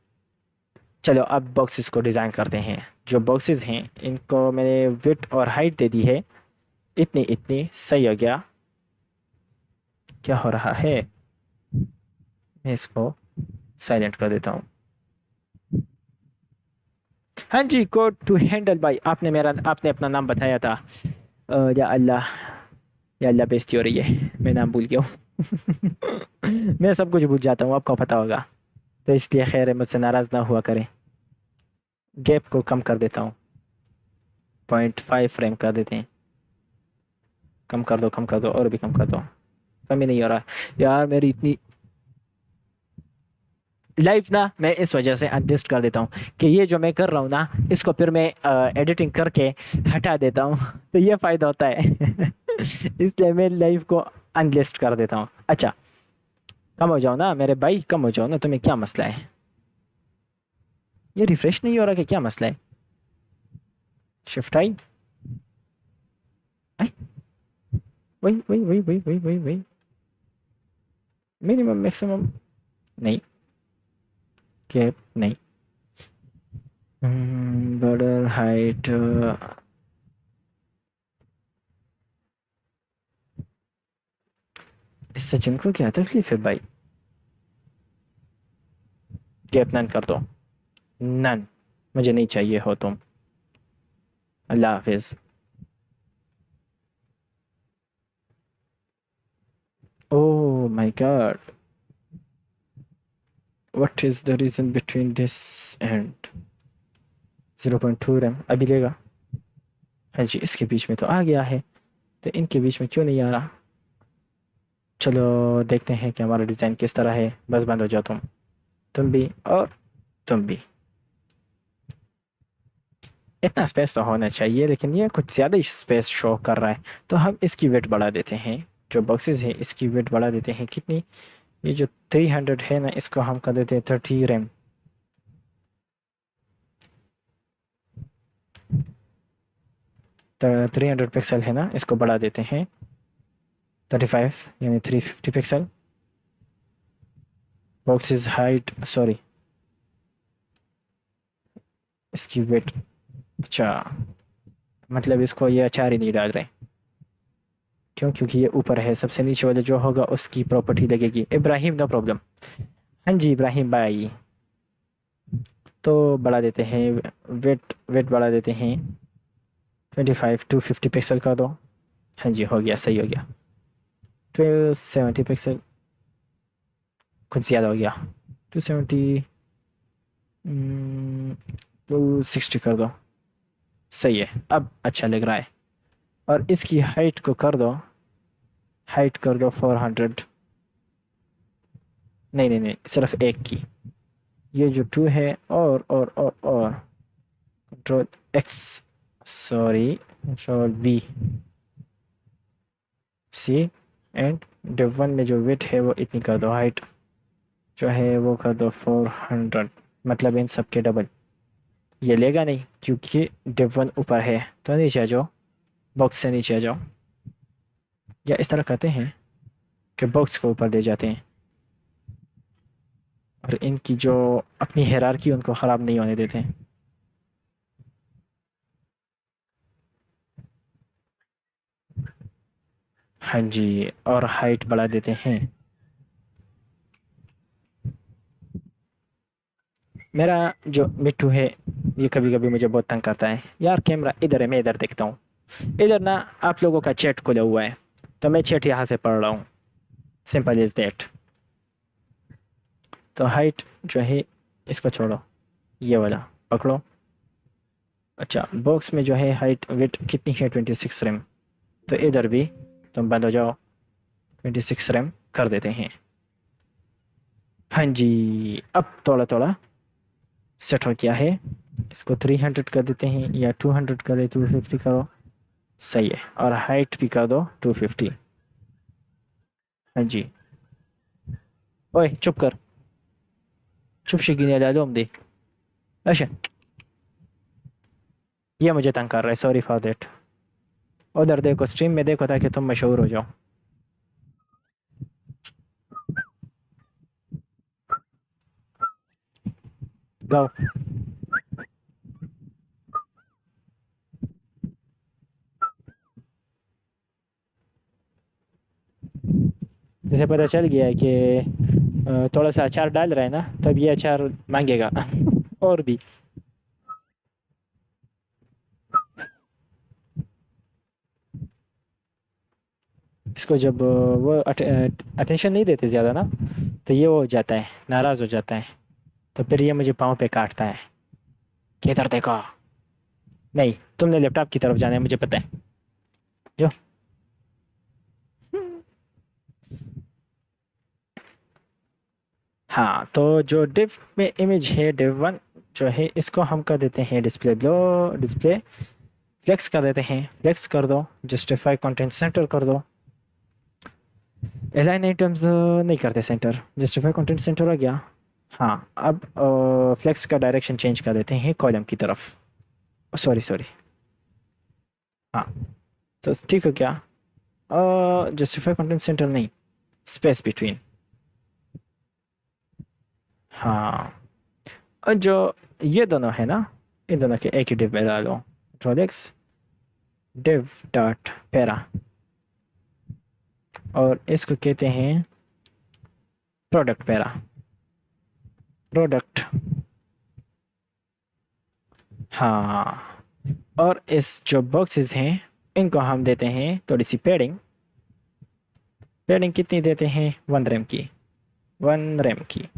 [SPEAKER 1] चलो अब बॉक्सेस को डिज़ाइन करते हैं। जो बॉक्सेस हैं इनको मैंने विड्थ और हाइट दे दी है, इतनी इतनी, सही हो गया। क्या हो रहा है, मैं इसको साइलेंट कर देता हूँ। हाँ जी, कोड टू हैंडल बाय, आपने अपना नाम बताया था। या अल्लाह, या अल्लाह, बेइज्जती हो रही है, मैं नाम भूल गया हूँ मैं सब कुछ भूल जाता हूँ, आपको पता होगा, तो इसलिए खैर है, मुझसे नाराज़ ना हुआ करें। गैप को कम कर देता हूँ, 0.5 फ्रेम कर देते हैं। कम कर दो, कम कर दो, और भी कम कर दो, कम ही नहीं हो रहा यार मेरी इतनी लाइफ ना। मैं इस वजह से एडजस्ट कर देता हूँ कि ये जो मैं कर रहा हूँ ना, इसको फिर मैं एडिटिंग करके हटा देता हूँ तो ये फ़ायदा होता है इसलिए मैं लाइफ को अनलिस्ट कर देता हूँ। अच्छा, कम हो जाओ ना मेरे भाई, कम हो जाओ ना, तुम्हें क्या मसला है? ये रिफ्रेश नहीं हो रहा कि क्या मसला है? शिफ्ट आई, आई, वही वही वही वही वही वही वही, मिनिमम मैक्सिमम नहीं, कैप नहीं, बॉर्डर हाइट, इससे जिनको क्या तकलीफ है भाई? कैप नन कर दो, नन, मुझे नहीं चाहिए हो तुम। अल्लाह हाफिज। Oh my god, what is the reason between this and 0.2 RAM अभी लेगा। हाँ जी, इसके बीच में तो आ गया है, तो इनके बीच में क्यों नहीं आ रहा? चलो देखते हैं कि हमारा डिज़ाइन किस तरह है। बस बंद हो जाओ तुम भी, और तुम भी। इतना स्पेस तो होना चाहिए, लेकिन ये कुछ ज़्यादा ही स्पेस शो कर रहा है, तो हम इसकी वेट बढ़ा देते हैं। जो बॉक्सेस है इसकी वेट बढ़ा देते हैं, कितनी? ये जो 300 है ना, इसको हम कर देते हैं 30 रैम। तो 300 पिक्सल है ना, इसको बढ़ा देते हैं 35, यानी 350 पिक्सल। बॉक्सेस हाइट, सॉरी, इसकी वेट, अच्छा मतलब इसको ये अचार ही नहीं डाल रहे। क्यों? क्योंकि ये ऊपर है, सबसे नीचे वाला जो होगा उसकी प्रॉपर्टी लगेगी। Ibrahim, no problem. हाँ जी इब्राहिम भाई। तो बढ़ा देते हैं, वेट वेट बढ़ा देते हैं, 25 टू 50 पिक्सल कर दो। हाँ जी हो गया, सही हो गया। 270 पिक्सल, कुछ ज़्यादा हो गया। 270, 260 कर दो। सही है, अब अच्छा लग रहा है। और इसकी हाइट को कर दो, हाइट कर दो 400। नहीं नहीं नहीं, सिर्फ एक की। ये जो 2 है, और control X, sorry control V, C, and div one में जो विड्थ है वो इतनी कर दो, हाइट जो है वो कर दो 400, मतलब इन सब के डबल। ये लेगा नहीं क्योंकि डिव वन ऊपर है, तो नीचे आ जाओ, बॉक्स से नीचे आ जाओ, या इस तरह करते हैं कि बॉक्स को ऊपर ले जाते हैं, और इनकी जो अपनी हायरार्की उनको ख़राब नहीं होने देते हैं। हाँ जी, और हाइट बढ़ा देते हैं। मेरा जो मिट्टू है, ये कभी कभी मुझे बहुत तंग करता है। यार कैमरा इधर है, मैं इधर देखता हूँ। इधर ना आप लोगों का चैट खुला हुआ है, तो मैं चैट यहाँ से पढ़ रहा हूँ, सिंपल इज दैट। तो हाइट जो है, इसको छोड़ो, ये वाला पकड़ो। अच्छा, बॉक्स में जो है हाइट विड्थ कितनी है? 26 रेम। तो इधर भी तुम बंद हो जाओ, 26 रेम कर देते हैं। हाँ जी, अब थोड़ा थोड़ा सेट हो गया है। इसको 300 कर देते हैं, या 200 कर दे, 250 करो। सही है, और हाइट भी कर दो 250। हाँ जी। ओए चुप कर, चुप शिकीन डालो दे। अच्छा, ये मुझे तंग कर रहा है, सॉरी फॉर देट। उधर देखो, स्ट्रीम में देखो, ताकि तुम मशहूर हो जाओ। गाओ। जैसे पता चल गया है कि थोड़ा सा अचार डाल रहा है ना, तब ये अचार मांगेगा और भी। इसको जब वो अटेंशन नहीं देते ज़्यादा ना, तो ये वो हो जाता है, नाराज़ हो जाता है। तो फिर ये मुझे पाँव पे काटता है कि इधर देखो। नहीं, तुमने लैपटॉप की तरफ जाना है, मुझे पता है। जो हाँ, तो जो डिव में इमेज है, डिव वन जो है, इसको हम कर देते हैं डिस्प्ले ब्लो, डिस्प्ले फ्लेक्स कर देते हैं, फ्लेक्स कर दो, जस्टिफाई कंटेंट सेंटर कर दो। अलाइन आइटम्स नहीं करते सेंटर, जस्टिफाई कंटेंट सेंटर हो गया। हाँ, अब फ्लेक्स का डायरेक्शन चेंज कर देते हैं कॉलम की तरफ। Sorry sorry. हाँ, तो ठीक हो क्या? जस्टिफाई कंटेंट सेंटर नहीं, स्पेस बिटवीन। हाँ, और जो ये दोनों है ना, इन दोनों के एक ही डिव में डालो, control x, div dot para, और इसको कहते हैं प्रोडक्ट पैरा, प्रोडक्ट। हाँ, और इस जो बॉक्सेस हैं, इनको हम देते हैं थोड़ी सी पैडिंग। पैडिंग कितनी देते हैं? 1 रैम की, 1 रैम की।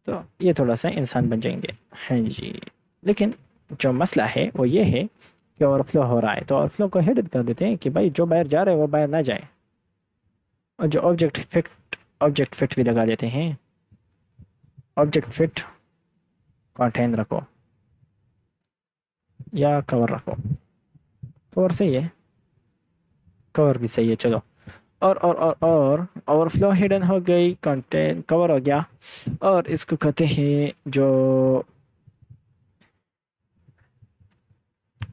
[SPEAKER 1] तो ये थोड़ा सा इंसान बन जाएंगे। हाँ जी, लेकिन जो मसला है वो ये है कि ओवरफ्लो हो रहा है, तो ओवरफ्लो को हिडन कर देते हैं कि भाई जो बाहर जा रहा है वो बाहर ना जाए। और जो ऑब्जेक्ट फिट भी लगा देते हैं। ऑब्जेक्ट फिट कंटेन रखो, या कवर रखो। कवर सही है, कवर भी सही है, चलो। और ओवरफ्लो हिडन हो गई, कंटेंट कवर हो गया। और इसको कहते हैं जो,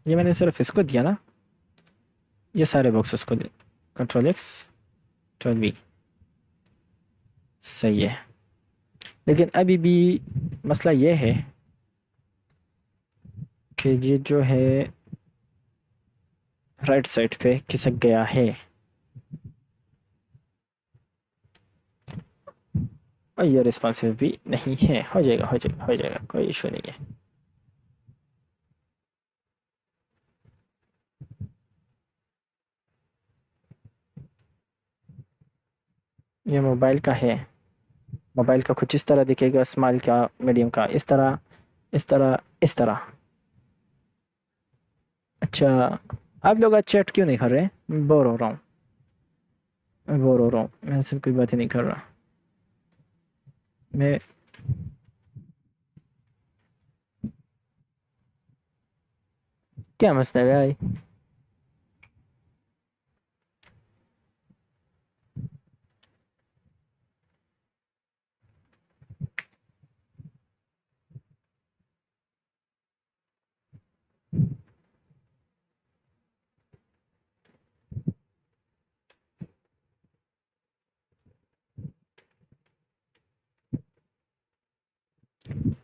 [SPEAKER 1] ये मैंने सिर्फ इसको दिया ना, ये सारे बॉक्स उसको दे, कंट्रोल एक्स, कंट्रोल वी। सही है, लेकिन अभी भी मसला ये है कि ये जो है राइट साइड पे खिसक गया है। और ये रिस्पॉन्सिव भी नहीं है। हो जाएगा हो जाएगा हो जाएगा, कोई इशू नहीं है। ये मोबाइल का है। मोबाइल का कुछ इस तरह दिखेगा, स्मॉल का, मीडियम का, इस तरह, इस तरह, इस तरह। अच्छा, आप लोग आज चैट क्यों नहीं कर रहे? मैं बोर हो रहा हूँ, मैं बोर हो रहा हूँ, मैं सिर्फ कोई बात ही नहीं कर रहा। मैं क्या मसला है भाई?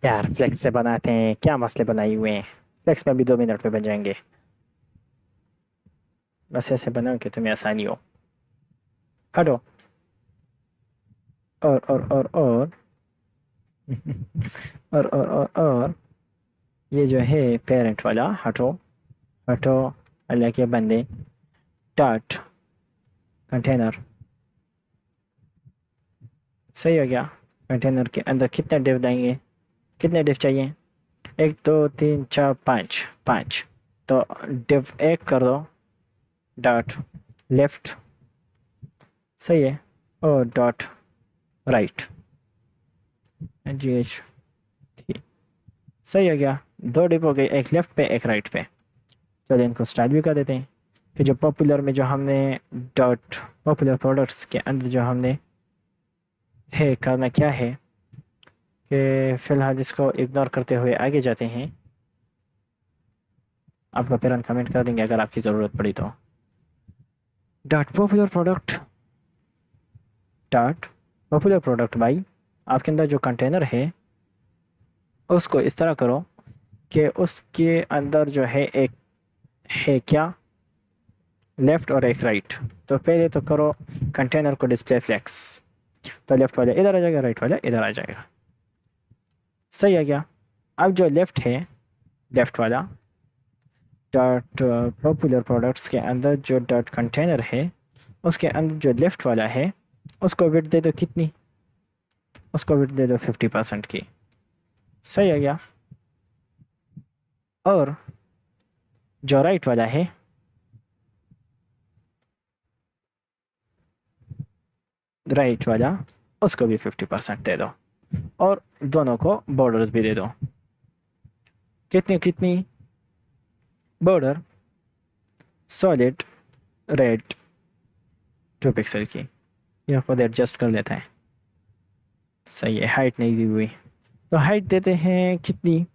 [SPEAKER 1] यार फ्लेक्स से बनाते हैं, क्या मसले बनाए हुए हैं? फ्लेक्स में भी 2 मिनट में बन जाएंगे। बस ऐसे बनाओ कि तुम्हें आसानी हो। हटो। और और ये जो है पेरेंट वाला, हटो। हटो। अल्लाह के बंदे। Dot container. सही हो गया। कंटेनर के अंदर कितने डिव देंगे? कितने डिव चाहिए? 1 2 3 4 5, 5। तो डिव एक कर दो, डॉट लेफ्ट। सही है। और डॉट राइट। जी एच। सही हो गया। 2 डिव हो गए, एक लेफ्ट पे एक राइट पे। चलिए इनको स्टाइल भी कर देते हैं। फिर जो पॉपुलर में जो हमने डॉट पॉपुलर प्रोडक्ट्स के अंदर जो हमने है करना क्या है कि फ़िलहाल इसको इग्नोर करते हुए आगे जाते हैं। आपका पेरेंट कमेंट कर देंगे अगर आपकी ज़रूरत पड़ी तो। Dot popular product, dot popular product by, आपके अंदर जो कंटेनर है उसको इस तरह करो कि उसके अंदर जो है एक है क्या, लेफ़्ट और एक राइट। तो पहले तो करो कंटेनर को डिस्प्ले फ्लेक्स। तो लेफ़्ट वाला इधर आ जाएगा, राइट वाला इधर आ जाएगा। सही है क्या? अब जो लेफ़्ट है, लेफ़्ट वाला डॉट पॉपुलर प्रोडक्ट्स के अंदर जो डॉट कंटेनर है उसके अंदर जो लेफ़्ट वाला है उसको विड्थ दे दो कितनी? उसको विड्थ दे दो 50% की। सही है क्या? और जो राइट वाला है, राइट वाला उसको भी 50% दे दो। और दोनों को बॉर्डर्स भी दे दो। कितनी कितनी? बॉर्डर सॉलिड रेड 2 पिक्सल की। यह खुद एडजस्ट कर लेता है। सही है। हाइट नहीं दी हुई, तो हाइट देते हैं कितनी?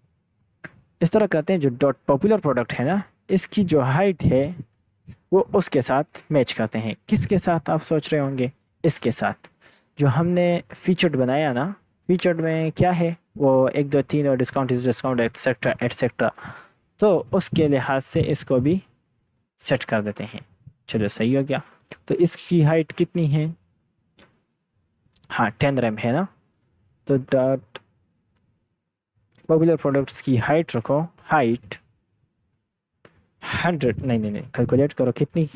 [SPEAKER 1] इस तरह करते हैं, जो डॉट पॉपुलर प्रोडक्ट है ना, इसकी जो हाइट है वो उसके साथ मैच करते हैं। किसके साथ आप सोच रहे होंगे? इसके साथ। जो हमने फीचर्ड बनाया ना, फीचर्ड में क्या है वो 1 2 3 और discount is discount etcetera etcetera. तो उसके लिहाज से इसको भी सेट कर देते हैं। चलो सही हो गया। तो इसकी हाइट कितनी है? हाँ 10 रैम है ना। तो डॉट पॉपुलर प्रोडक्ट्स की हाइट रखो, हाइट 100, नहीं नहीं नहीं, कैलकुलेट करो कितनी।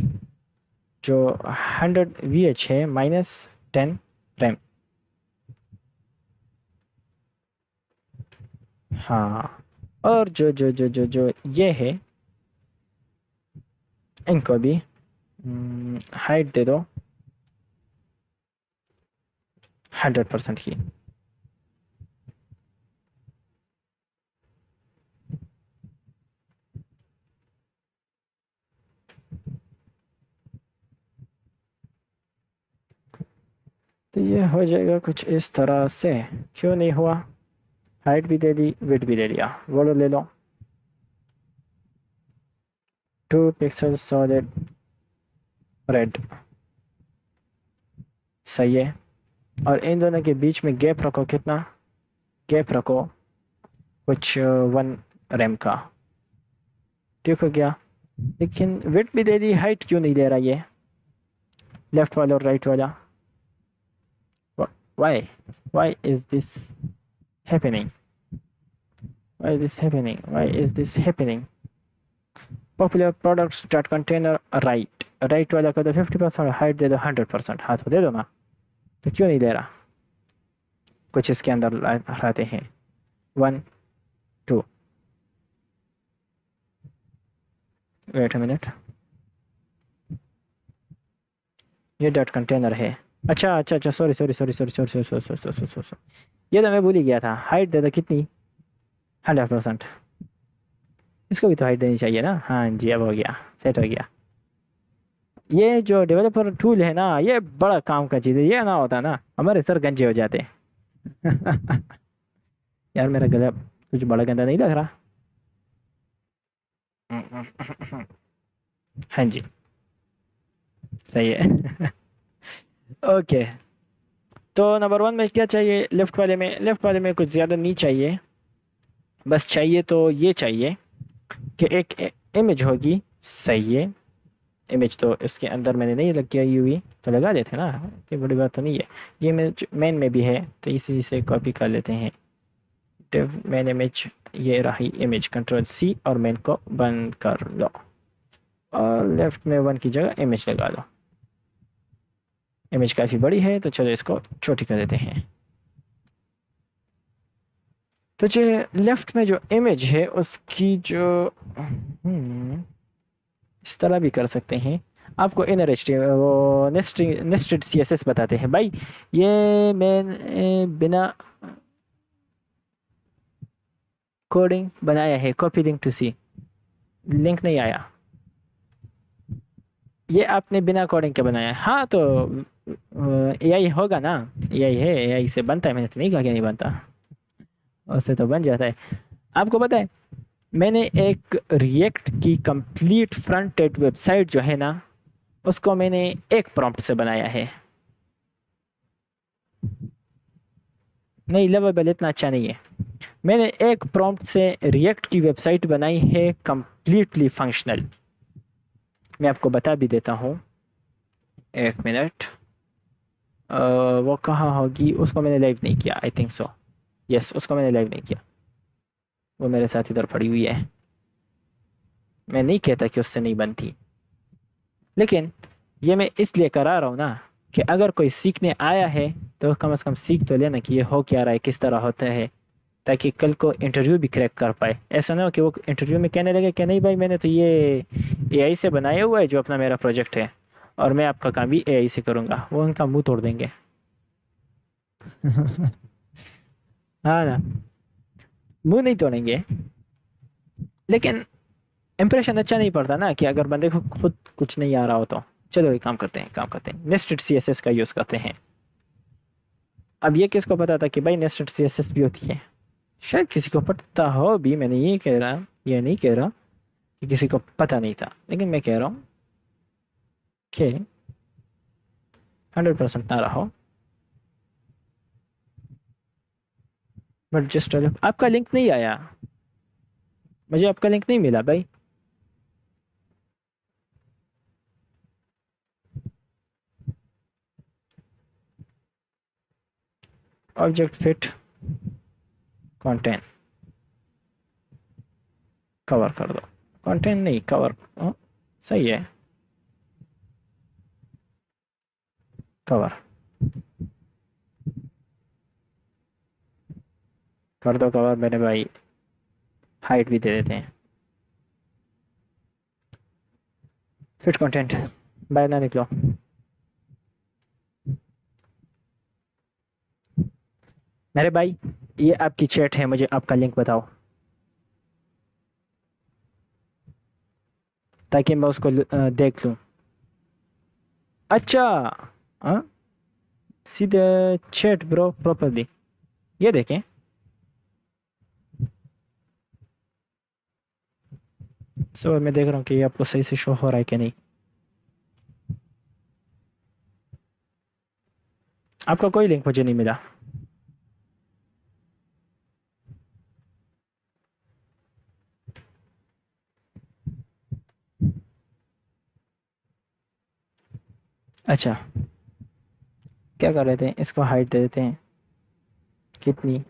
[SPEAKER 1] जो 100 VH है माइनस 10 रैम। हाँ। और जो ये है इनको भी हाइट दे दो 100% की। तो ये हो जाएगा कुछ इस तरह से। क्यों नहीं हुआ? हाइट भी दे दी, विड्थ भी दे दिया। वो ले लो, 2 पिक्सल सॉलिड रेड। सही है। और इन दोनों के बीच में गैप रखो, कितना गैप रखो? कुछ 1 रैम का। ठीक हो गया। लेकिन विड्थ भी दे दी, हाइट क्यों नहीं दे रहा ये? लेफ्ट वाला और राइट वाला Why is this happening? Why is this happening? Why is this happening? Popular products that contain right वाला कर दो 50% और हाइट दे दो 100%। हाँ तो दे दो ना, तो क्यों नहीं दे रहा? कुछ इसके अंदर हटाते हैं। 1 2 वेट अ मिनट, ये डॉट कंटेनर है। अच्छा सॉरी। ये तो मैं भूल ही गया था। हाइट दे दो कितनी? 100%। इसको भी तो हाइट देनी चाहिए ना। हाँ जी, अब हो गया, सेट हो गया। ये जो डेवलपर टूल है ना, ये बड़ा काम का चीज़ है। ये ना होता ना, हमारे सर गंजे हो जाते। यार मेरा गला कुछ बड़ा गंदा नहीं लग रहा? हाँ जी, सही है। ओके, तो नंबर 1 में क्या चाहिए? लेफ्ट वाले में कुछ ज़्यादा नहीं चाहिए। बस चाहिए तो ये चाहिए कि एक इमेज होगी। सही है, इमेज तो इसके अंदर मैंने नहीं लग गया यूवी, तो लगा देते ना, इतनी बड़ी बात तो नहीं है। ये इमेज मेन में भी है, तो इसी से कॉपी कर लेते हैं। डिव मेन इमेज, ये रही इमेज। कंट्रोल सी और मेन को बंद कर लो, और लेफ्ट में 1 की जगह इमेज लगा लो। इमेज काफ़ी बड़ी है, तो चलो इसको छोटी कर देते हैं। तो जो लेफ्ट में जो इमेज है उसकी जो इस तरह भी कर सकते हैं। आपको इनर एच वो नेस्टेड सीएसएस बताते हैं भाई। ये मैं बिना कोडिंग बनाया है। Copy link to see, link नहीं आया। ये आपने बिना कोडिंग के बनाया है? हाँ तो एआई होगा ना, एआई है, एआई से बनता है। मैंने तो नहीं कहा कि नहीं बनता, उससे तो बन जाता है। आपको पता है, मैंने एक रिएक्ट की कंप्लीट फ्रंट एंड वेबसाइट जो है ना, उसको मैंने एक प्रॉम्प्ट से बनाया है। नहीं, लवेबल इतना अच्छा नहीं है। मैंने एक प्रॉम्प्ट से रिएक्ट की वेबसाइट बनाई है, कंप्लीटली फंक्शनल। मैं आपको बता भी देता हूँ, एक मिनट। वो कहाँ होगी? उसको मैंने लाइव नहीं किया, आई थिंक सो। यस, उसको मैंने लाइव नहीं किया, वो मेरे साथ इधर पड़ी हुई है। मैं नहीं कहता कि उससे नहीं बनती, लेकिन ये मैं इसलिए करा रहा हूँ ना कि अगर कोई सीखने आया है तो कम से कम सीख तो लेना कि ये हो क्या रहा है, किस तरह होता है, ताकि कल को इंटरव्यू भी क्रैक कर पाए। ऐसा ना हो कि वो इंटरव्यू में कहने लगे कि नहीं भाई, मैंने तो ये एआई से बनाया हुआ है जो अपना मेरा प्रोजेक्ट है, और मैं आपका काम भी एआई से करूँगा। वो उनका मुंह तोड़ देंगे। हाँ ना, मुंह नहीं तोड़ेंगे, लेकिन इंप्रेशन अच्छा नहीं पड़ता ना, कि अगर बंदे को खुद कुछ नहीं आ रहा हो तो। चलो एक काम करते हैं, नेस्टेड सीएसएस का यूज़ करते हैं। अब ये किसको पता था कि भाई नेस्टेड सीएसएस भी होती है? शायद किसी को पता हो भी। मैंने ये नहीं कह रहा कि किसी को पता नहीं था, लेकिन मैं कह रहा हूँ कि 100% ना रहो। बट जस्ट आपका लिंक नहीं आया, मुझे आपका लिंक नहीं मिला भाई। ऑब्जेक्ट फिट कंटेंट कवर कर दो। कंटेंट नहीं, कवर। सही है, कवर कर दो। कवर मेरे भाई, हाइट भी दे देते हैं। फिट कंटेंट, बाहर ना निकलो। मेरे भाई, ये आपकी चैट है, मुझे आपका लिंक बताओ, ताकि मैं उसको देख लूँ। अच्छा, हाँ, सीधे चैट ब्रो प्रॉपरली, ये देखें। सो मैं देख रहा हूँ कि ये आपको सही से शो हो रहा है कि नहीं। आपका कोई लिंक मुझे नहीं मिला। अच्छा, क्या कर रहे थे, इसको हाइट दे देते हैं। कितनी?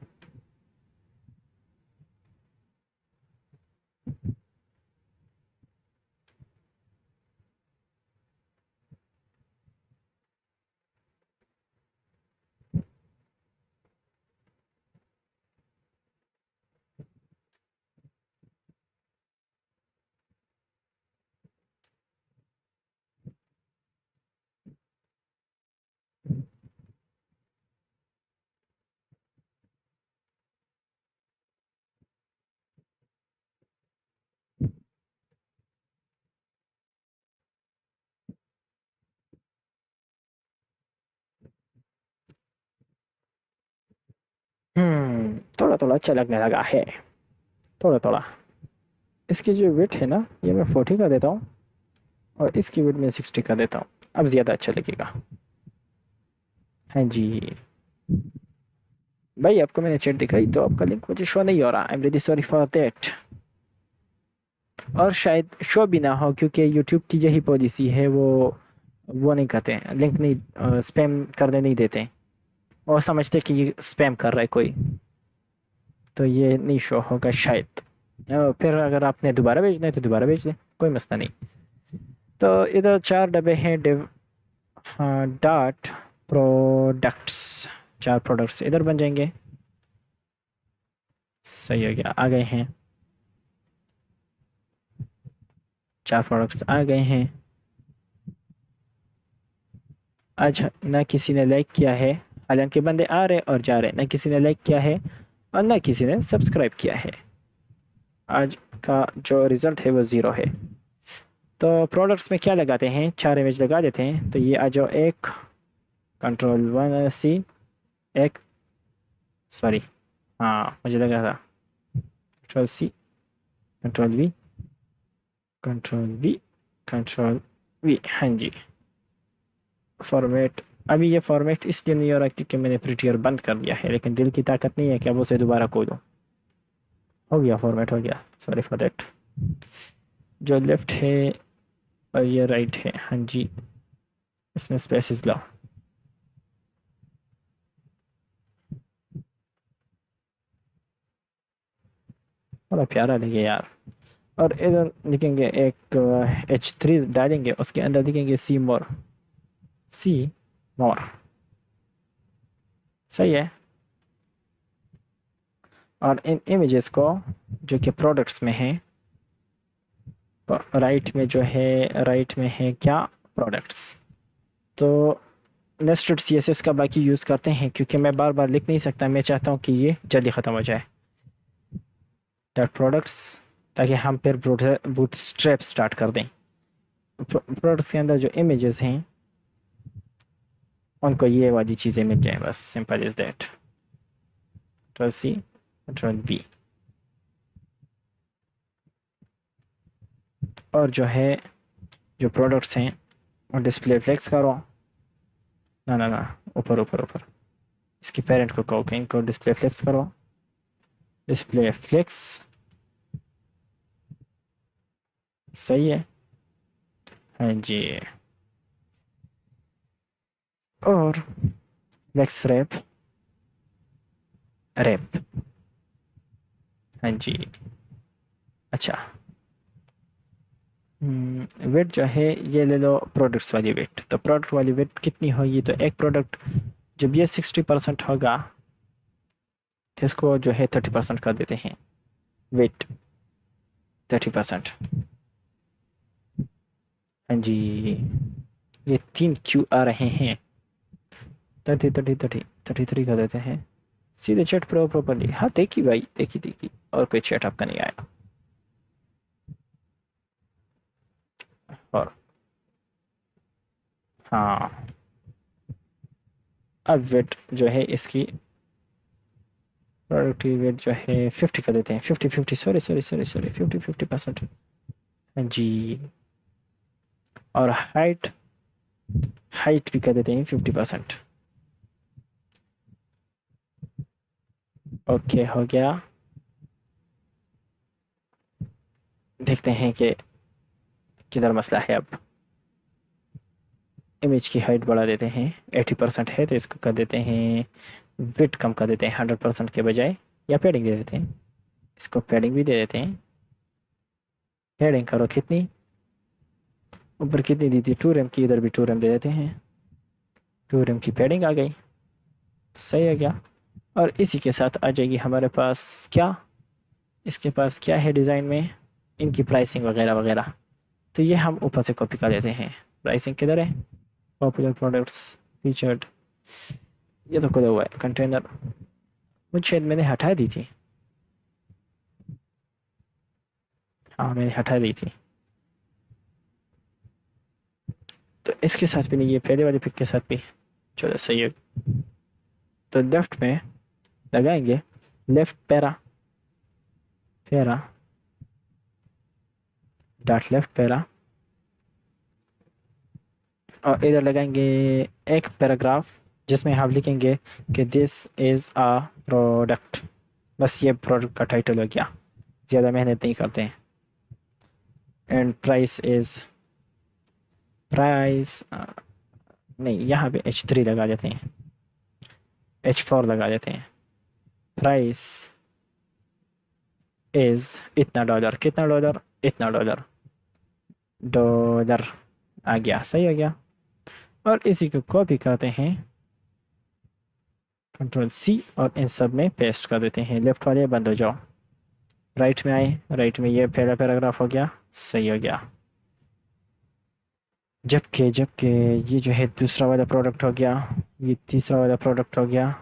[SPEAKER 1] थोड़ा थोड़ा अच्छा लगने लगा है, थोड़ा थोड़ा। इसकी जो वेट है ना, ये मैं 40 का देता हूँ, और इसकी वेट मैं 60 का देता हूँ। अब ज़्यादा अच्छा लगेगा। हाँ जी। भाई आपको मैंने चैट दिखाई तो आपका लिंक मुझे शो नहीं हो रहा। I am really sorry for that. और शायद शो भी ना हो, क्योंकि यूट्यूब की यही पॉलिसी है, वो नहीं करते हैं, लिंक नहीं, स्पैम करने नहीं देते। और समझते कि ये स्पैम कर रहा है कोई, तो ये नहीं शो होगा शायद। फिर अगर आपने दोबारा भेजना है तो दोबारा भेज दें, कोई मसला नहीं। तो इधर 4 डब्बे हैं डिव, हाँ, डाट प्रोडक्ट्स। 4 प्रोडक्ट्स इधर बन जाएंगे। सही हो गया, आ गए हैं। 4 प्रोडक्ट्स आ गए हैं। आज ना किसी ने लाइक किया है, हालांकि बंदे आ रहे और जा रहे, ना किसी ने लाइक किया है और ना किसी ने सब्सक्राइब किया है। आज का जो रिज़ल्ट है वो ज़ीरो है। तो प्रोडक्ट्स में क्या लगाते हैं, 4 इमेज लगा देते हैं। तो ये आ जाओ, एक कंट्रोल 1 सी, एक, सॉरी, हाँ मुझे लगा था control C, control V, control V, control V। हाँ जी। फॉर्मेट, अभी ये फॉर्मेट इसलिए नहीं हो रहा क्योंकि मैंने प्रिटियर बंद कर दिया है, लेकिन दिल की ताकत नहीं है कि अब उसे दोबारा खोलूँ। हो गया, फॉर्मेट हो गया, सॉरी फॉर दैट। जो लेफ्ट है और ये राइट है, हाँ जी, इसमें स्पेसिस लाओ। बड़ा प्यारा लगे यार। और इधर लिखेंगे एक H3 डालेंगे, उसके अंदर लिखेंगे सी मोर, सी मोर। सही है। और इन इमेजेस को, जो कि प्रोडक्ट्स में है, राइट में जो है, राइट में है क्या, प्रोडक्ट्स। तो नेस्टेड सीएसएस का बाकी यूज़ करते हैं, क्योंकि मैं बार बार लिख नहीं सकता, मैं चाहता हूँ कि ये जल्दी ख़त्म हो जाए। डॉट प्रोडक्ट्स, ताकि हम फिर बूटस्ट्रैप स्टार्ट कर दें। प्रोडक्ट्स के अंदर जो इमेजेस हैं उनको ये वाली चीज़ें मिल जाएं, बस simple is that. Control C, control V। और जो है, जो प्रोडक्ट्स हैं, और डिस्प्ले फ्लेक्स करो। ना ना ना, ऊपर ऊपर ऊपर, इसकी पेरेंट को कहो कि इनको डिस्प्ले फ्लेक्स करो। डिस्प्ले फ्लेक्स, सही है। हाँ जी। और फ्लेक्स रैप, रैप, हाँ जी। अच्छा, वेट जो है ये ले लो, प्रोडक्ट्स वाली वेट। तो प्रोडक्ट वाली वेट कितनी होगी, तो एक प्रोडक्ट जब ये 60% होगा तो इसको जो है 30% कर देते हैं, वेट 30%। हाँ जी, ये 3 क्यों आ रहे हैं, 33 कर देते हैं। सीधे चैट प्रॉपर्ली, हाँ देखी भाई, देखी देखी, और कोई चैट आपका नहीं आया। और हाँ, अब वेट जो है इसकी, प्रोडक्टिव वेट जो है 50 कर देते हैं, 50 सॉरी सॉरी सॉरी सॉरी, 50%। हाँ जी। और हाइट, हाइट भी कर देते हैं 50%। ओके हो गया। देखते हैं कि किधर मसला है अब। इमेज की हाइट बढ़ा देते हैं, 80% है तो इसको कर देते हैं विड्थ कम कर देते हैं 100% के बजाय, या पैडिंग दे देते हैं, इसको पैडिंग भी दे देते हैं। पैडिंग करो कितनी, ऊपर कितनी दी थी 2 रैम की, इधर भी 2 रैम दे देते हैं, 2 रैम की पैडिंग आ गई, सही है क्या। और इसी के साथ आ जाएगी हमारे पास क्या, इसके पास क्या है डिज़ाइन में, इनकी प्राइसिंग वगैरह वगैरह। तो ये हम ऊपर से कॉपी कर लेते हैं। प्राइसिंग किधर है, पॉपुलर प्रोडक्ट्स, फीचर्ड, ये तो खुला हुआ है कंटेनर, मुझे शायद मैंने हटा दी थी, हाँ मैंने हटा दी थी। तो इसके साथ भी नहीं, ये पहले वाले पिक के साथ भी, चलो सही है। तो लेफ्ट में लगाएंगे left para, para dot left para, और इधर लगाएंगे एक पैराग्राफ जिसमें हम लिखेंगे कि दिस इज़ आ प्रोडक्ट, बस ये प्रोडक्ट का टाइटल हो गया, ज़्यादा मेहनत नहीं करते हैं। एंड प्राइस इज़, प्राइस नहीं, यहाँ पे H3 लगा देते हैं, H4 लगा देते हैं। प्राइस इज़ इतना डॉलर, कितना डॉलर, इतना डॉलर, डॉलर आ गया, सही हो गया। और इसी को कॉपी करते हैं, Ctrl+C, और इन सब में पेस्ट कर देते हैं। लेफ्ट वाले बंद हो जाओ, राइट में आए, राइट में ये पहला पैराग्राफ हो गया, सही हो गया। जबकि ये जो है दूसरा वाला प्रोडक्ट हो गया, ये तीसरा वाला प्रोडक्ट हो गया,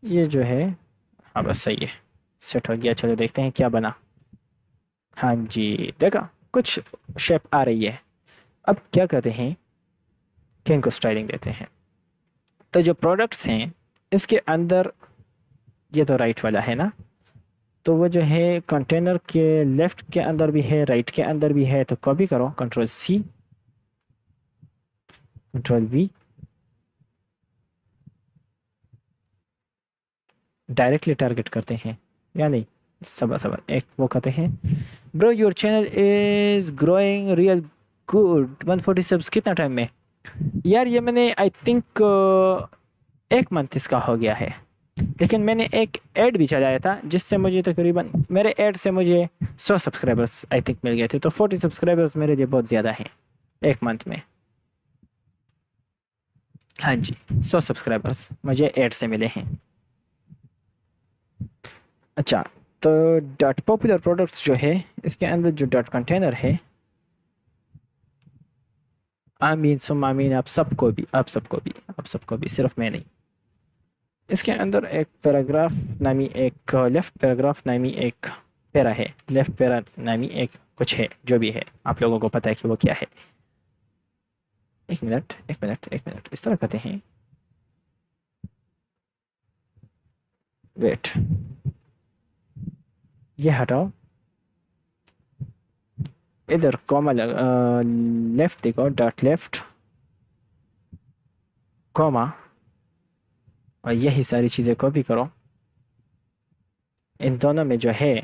[SPEAKER 1] ये जो है, हाँ बस सही है, सेट हो गया। चलो देखते हैं क्या बना। हाँ जी, देखा कुछ शेप आ रही है। अब क्या करते हैं कि इनको स्टाइलिंग देते हैं। तो जो प्रोडक्ट्स हैं इसके अंदर, ये तो राइट वाला है ना, तो वो जो है कंटेनर के लेफ्ट के अंदर भी है, राइट के अंदर भी है, तो कॉपी करो, Ctrl+C, Ctrl+V, डायरेक्टली टारगेट करते हैं, या नहीं, सबर सबर एक वो कहते हैं, bro your channel is growing real good, 140 subs कितना टाइम में। यार ये मैंने आई थिंक 1 मंथ इसका हो गया है, लेकिन मैंने एक ऐड भी चलाया था जिससे मुझे तकरीबन, मेरे ऐड से मुझे 100 सब्सक्राइबर्स आई थिंक मिल गए थे, तो 40 सब्सक्राइबर्स मेरे लिए बहुत ज़्यादा हैं 1 मंथ में। हाँ जी, 100 सब्सक्राइबर्स मुझे ऐड से मिले हैं। अच्छा, तो डॉट पॉपुलर प्रोडक्ट्स जो है इसके अंदर जो डॉट कंटेनर है, आमीन सुम आमीन, आप सबको भी, आप सबको भी, आप सबको भी, सिर्फ मैं नहीं। इसके अंदर एक पैराग्राफ नामी, एक लेफ्ट पैराग्राफ नामी एक पैरा है, लेफ्ट पैरा नामी एक कुछ है, जो भी है आप लोगों को पता है कि वो क्या है। एक मिनट एक मिनट एक मिनट, इस तरह कहते हैं, वेट, ये हटाओ, इधर कॉमा लेफ्ट देखो, डॉट लेफ्ट कॉमा, और यही सारी चीज़ें कॉपी करो, इन दोनों में जो है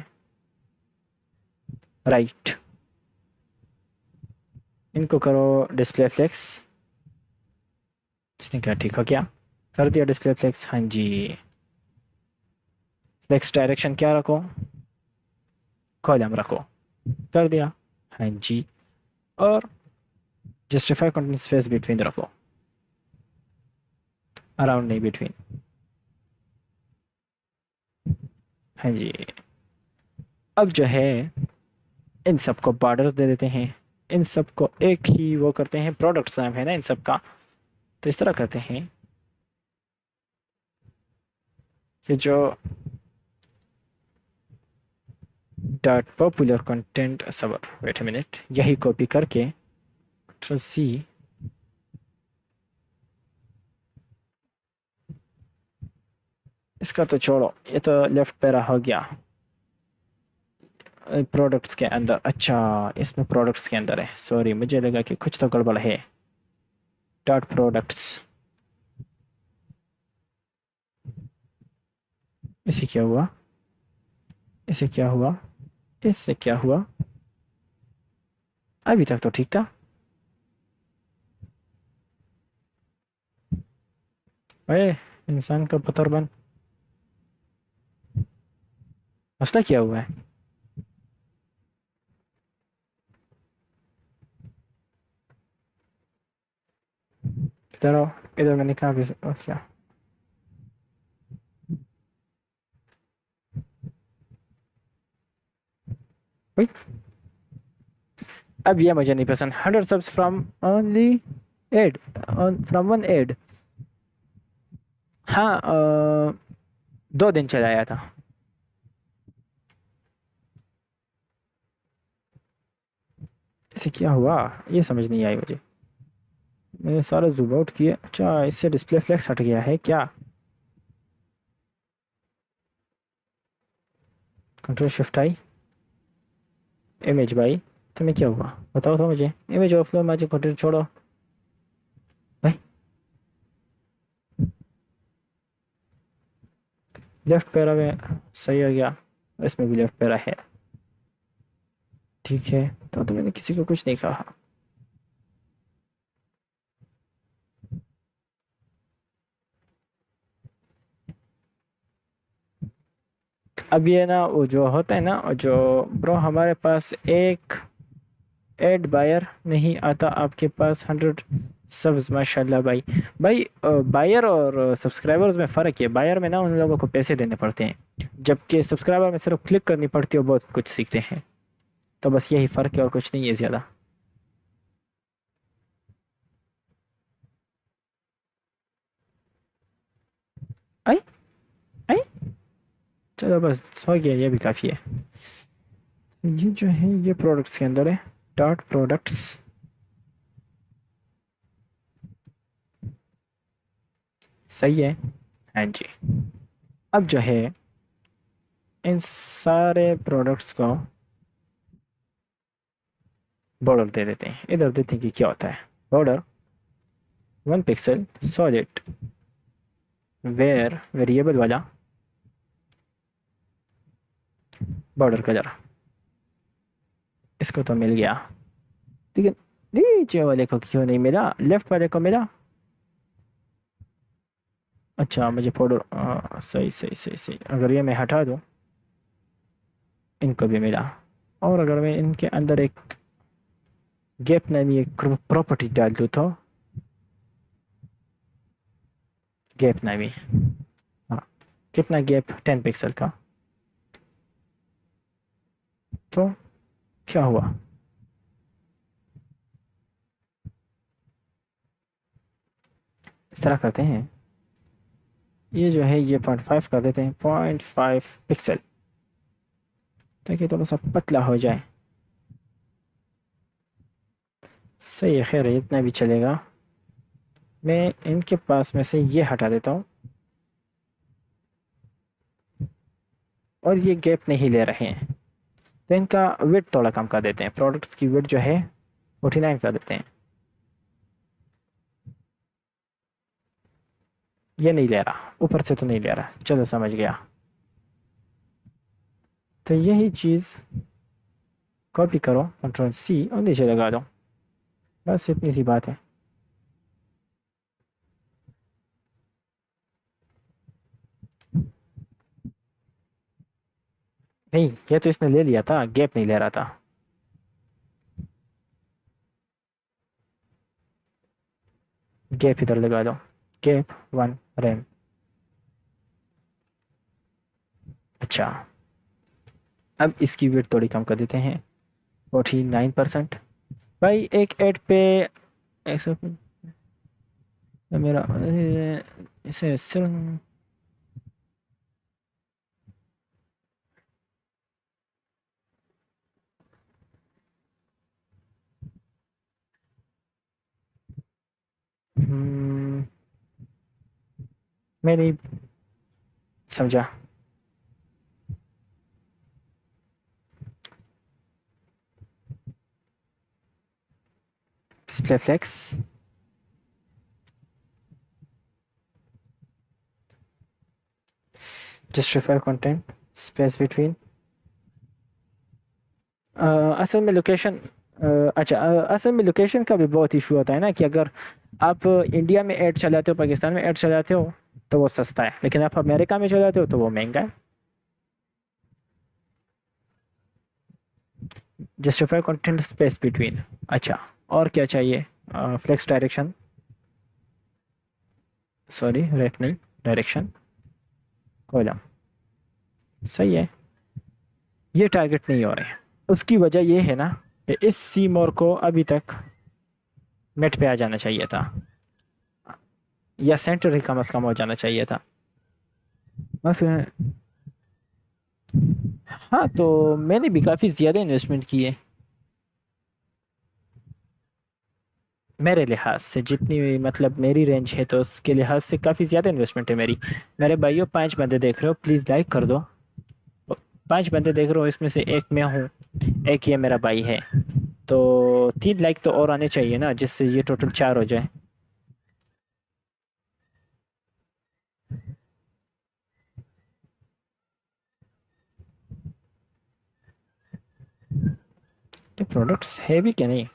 [SPEAKER 1] राइट, इनको करो डिस्प्ले फ्लेक्स, इसने क्या ठीक हो क्या, कर दिया डिस्प्ले फ्लेक्स। हाँ जी, फ्लेक्स डायरेक्शन क्या रखो, कॉलम रखो, कर दिया। हाँ जी, और जस्टिफाई कंटेंट स्पेस बिटवीन रखो, अराउंड नहीं, बिटवीन। हाँ जी, अब जो है इन सबको बॉर्डर्स दे देते हैं, इन सबको एक ही वो करते हैं, प्रोडक्ट्स नाम है ना इन सब का, तो इस तरह करते हैं कि जो डॉट पॉपुलर कंटेंट सबर, वेट अ मिनट, यही कॉपी करके Ctrl+C, इसका तो छोड़ो, ये तो लेफ्ट पैरा हो गया, प्रोडक्ट्स के अंदर, अच्छा इसमें प्रोडक्ट्स के अंदर है, सॉरी मुझे लगा कि कुछ तो गड़बड़ है। डॉट प्रोडक्ट्स, इसे क्या हुआ, इसे क्या हुआ, इससे क्या हुआ, अभी तक तो ठीक था। अरे इंसान का पुत्र बन, मसला क्या हुआ है? इधर आओ, इधर मैंने कहा भी क्या। भाई अब ये मुझे नहीं पसंद। 100 subs from only ad, from one ad. हाँ 2 दिन चलाया था। इसे क्या हुआ, ये समझ नहीं आई मुझे। मैंने सारा जूम आउट किया, अच्छा इससे डिस्प्ले फ्लेक्स हट गया है क्या? कंट्रोल शिफ्ट आई, इमेज भाई, तुम्हें क्या हुआ बताओ तो मुझे। इमेज ओवरफ्लो मैजिक कंट्रोल छोड़ो भाई। लेफ्ट पैरा में सही हो गया, इसमें भी लेफ्ट पैरा है। ठीक है, तो मैंने किसी को कुछ नहीं कहा। अब ये ना वो जो होता है ना, जो ब्रो हमारे पास एक एड बायर नहीं आता, आपके पास 100 सब्स माशाल्लाह भाई। भाई बायर और सब्सक्राइबर्स में फ़र्क है। बायर में ना उन लोगों को पैसे देने पड़ते हैं, जबकि सब्सक्राइबर में सिर्फ क्लिक करनी पड़ती है और बहुत कुछ सीखते हैं। तो बस यही फ़र्क है और कुछ नहीं है ज़्यादा। आई आई, चलो बस हो गया, ये भी काफ़ी है। ये जो है ये प्रोडक्ट्स के अंदर है, डॉट प्रोडक्ट्स। सही है। हाँ जी। अब जो है इन सारे प्रोडक्ट्स को बॉर्डर दे देते हैं। इधर देते हैं कि क्या होता है। Border 1 pixel solid var variable वाला बॉर्डर कलर। इसको तो मिल गया, लेकिन नीचे वाले को क्यों नहीं मिला, लेफ्ट वाले को मिला। अच्छा मुझे फोटो, सही सही सही सही। अगर ये मैं हटा दूँ, इनको भी मिला। और अगर मैं इनके अंदर एक गैप नामी एक प्रॉपर्टी डाल दूँ तो, गैप नामी, हाँ, कितना गैप, 10 पिक्सल का। तो क्या हुआ, इस तरह करते हैं। ये जो है ये 0.5 कर देते हैं, 0.5 पिक्सल, ताकि थोड़ा सा पतला हो जाए। सही है, खैर है, इतना भी चलेगा। मैं इनके पास में से ये हटा देता हूँ, और ये गैप नहीं ले रहे हैं, तो इनका वेट थोड़ा कम कर देते हैं। प्रोडक्ट्स की वेट जो है 49 कर देते हैं। ये नहीं ले रहा, ऊपर से तो नहीं ले रहा, चलो समझ गया। तो यही चीज़ कॉपी करो, कंट्रोल C और नीचे लगा दो, बस इतनी सी बात है। नहीं, ये तो इसने ले लिया था, गैप नहीं ले रहा था। गैप इधर लगा दो, गैप 1 रैम। अच्छा, अब इसकी वेट थोड़ी कम कर देते हैं, 49%। भाई एक ऐड पे 100 मेरा इसे सिर्फ मैं नहीं समझा। Display flex, justify content, space between. असल में लोकेशन, अच्छा असल में लोकेशन का भी बहुत इशू होता है ना, कि अगर आप इंडिया में ऐड चलाते हो, पाकिस्तान में ऐड चलाते हो तो वो सस्ता है, लेकिन आप अमेरिका में चलाते हो तो वो महंगा है। Justify content space between. अच्छा, और क्या चाहिए? फ्लेक्स डायरेक्शन, सॉरी राइट नहीं, डायरेक्शन कॉलम। सही है, ये टारगेट नहीं हो रहे हैं। उसकी वजह ये है ना कि इस सी मोर को अभी तक नेट पे आ जाना चाहिए था, या सेंटर ही कम से कम हो जाना चाहिए था। और फिर हाँ, तो मैंने भी काफ़ी ज़्यादा इन्वेस्टमेंट की है मेरे लिहाज से, जितनी मतलब मेरी रेंज है तो उसके लिहाज से काफ़ी ज़्यादा इन्वेस्टमेंट है मेरी। मेरे भाइयों, 5 बंदे देख रहे हो, प्लीज़ लाइक कर दो। 5 बंदे देख रहे हो, इसमें से एक मैं हूँ, एक ये मेरा भाई है, तो 3 लाइक तो और आने चाहिए ना, जिससे ये टोटल 4 हो जाए। ये प्रोडक्ट्स है भी क्या नहीं?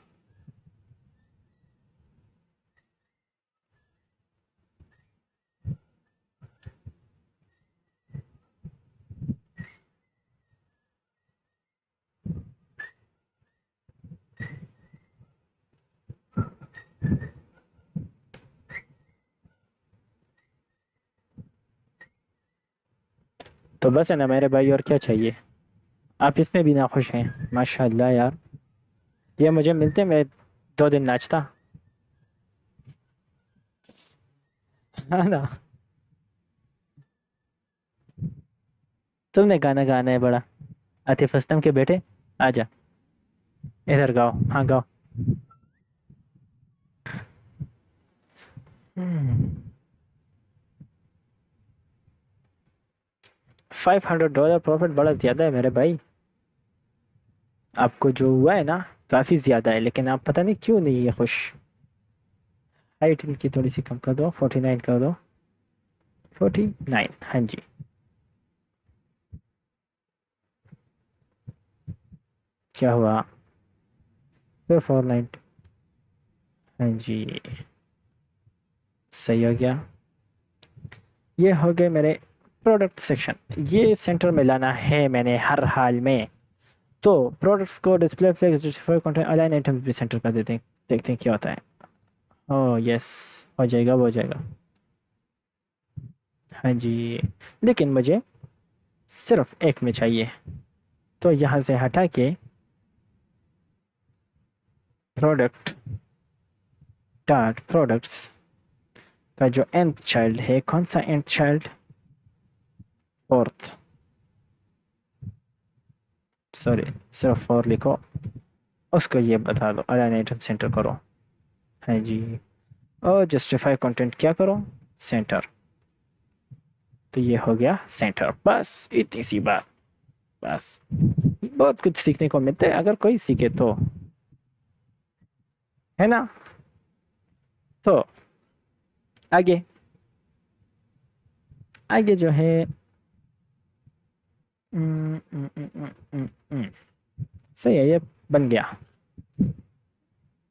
[SPEAKER 1] तो बस है ना मेरे भाई, और क्या चाहिए? आप इसमें भी ना खुश हैं? माशाल्लाह यार, ये मुझे मिलते मैं 2 दिन नाचता। हाँ ना, तुमने गाना गाना है बड़ा, आतिफ असलम के बेटे, आजा इधर गाओ, हाँ गाओ। 500 डॉलर प्रॉफिट बड़ा ज़्यादा है मेरे भाई। आपको जो हुआ है ना, काफ़ी ज़्यादा है, लेकिन आप पता नहीं क्यों नहीं है खुश। हाइट इनकी थोड़ी सी कम कर दो, 49 कर दो, 49, हाँ जी। क्या हुआ? फिर 490, हाँ जी, सही हो गया। ये हो गए मेरे प्रोडक्ट सेक्शन। ये सेंटर में लाना है मैंने हर हाल में। तो प्रोडक्ट्स को display flex justify content align item भी सेंटर कर देते हैं, देखते हैं क्या होता है। ओह यस, हो जाएगा, वो हो जाएगा। हाँ जी, लेकिन मुझे सिर्फ एक में चाहिए, तो यहाँ से हटा के प्रोडक्ट डॉट प्रोडक्ट्स का जो nth चाइल्ड है, कौन सा nth चाइल्ड? फोर्थ, सॉरी, सिर्फ 4 लिखो, उसको ये बता दो अलाइन आइटम सेंटर करो। हाँ जी, और जस्टिफाई कंटेंट क्या करो? सेंटर। तो ये हो गया सेंटर, बस इतनी सी बात। बस बहुत कुछ सीखने को मिलता है अगर कोई सीखे तो, है ना? तो आगे, आगे जो है, हम्म, हम्म, हम्म, हम्म, हम्म, हम्म, सही है, ये बन गया।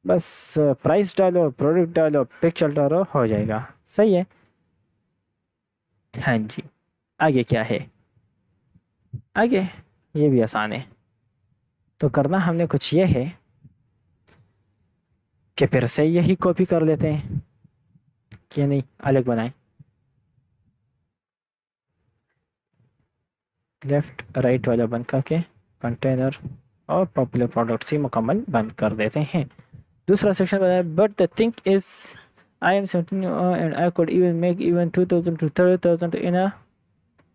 [SPEAKER 1] बस प्राइस डालो, प्रोडक्ट डालो, पिक्चर डालो, हो जाएगा। सही है। हाँ जी, आगे क्या है? आगे ये भी आसान है। तो करना हमने कुछ ये है कि फिर से यही कॉपी कर लेते हैं, कि नहीं अलग बनाएं। लेफ्ट राइट वाला बंद करके कंटेनर और पॉपुलर प्रोडक्ट्स ही मुकम्मल बंद कर देते हैं। दूसरा सेक्शन बताया, but the thing is I am 17 and I could even make even 2000 to 30,000 in a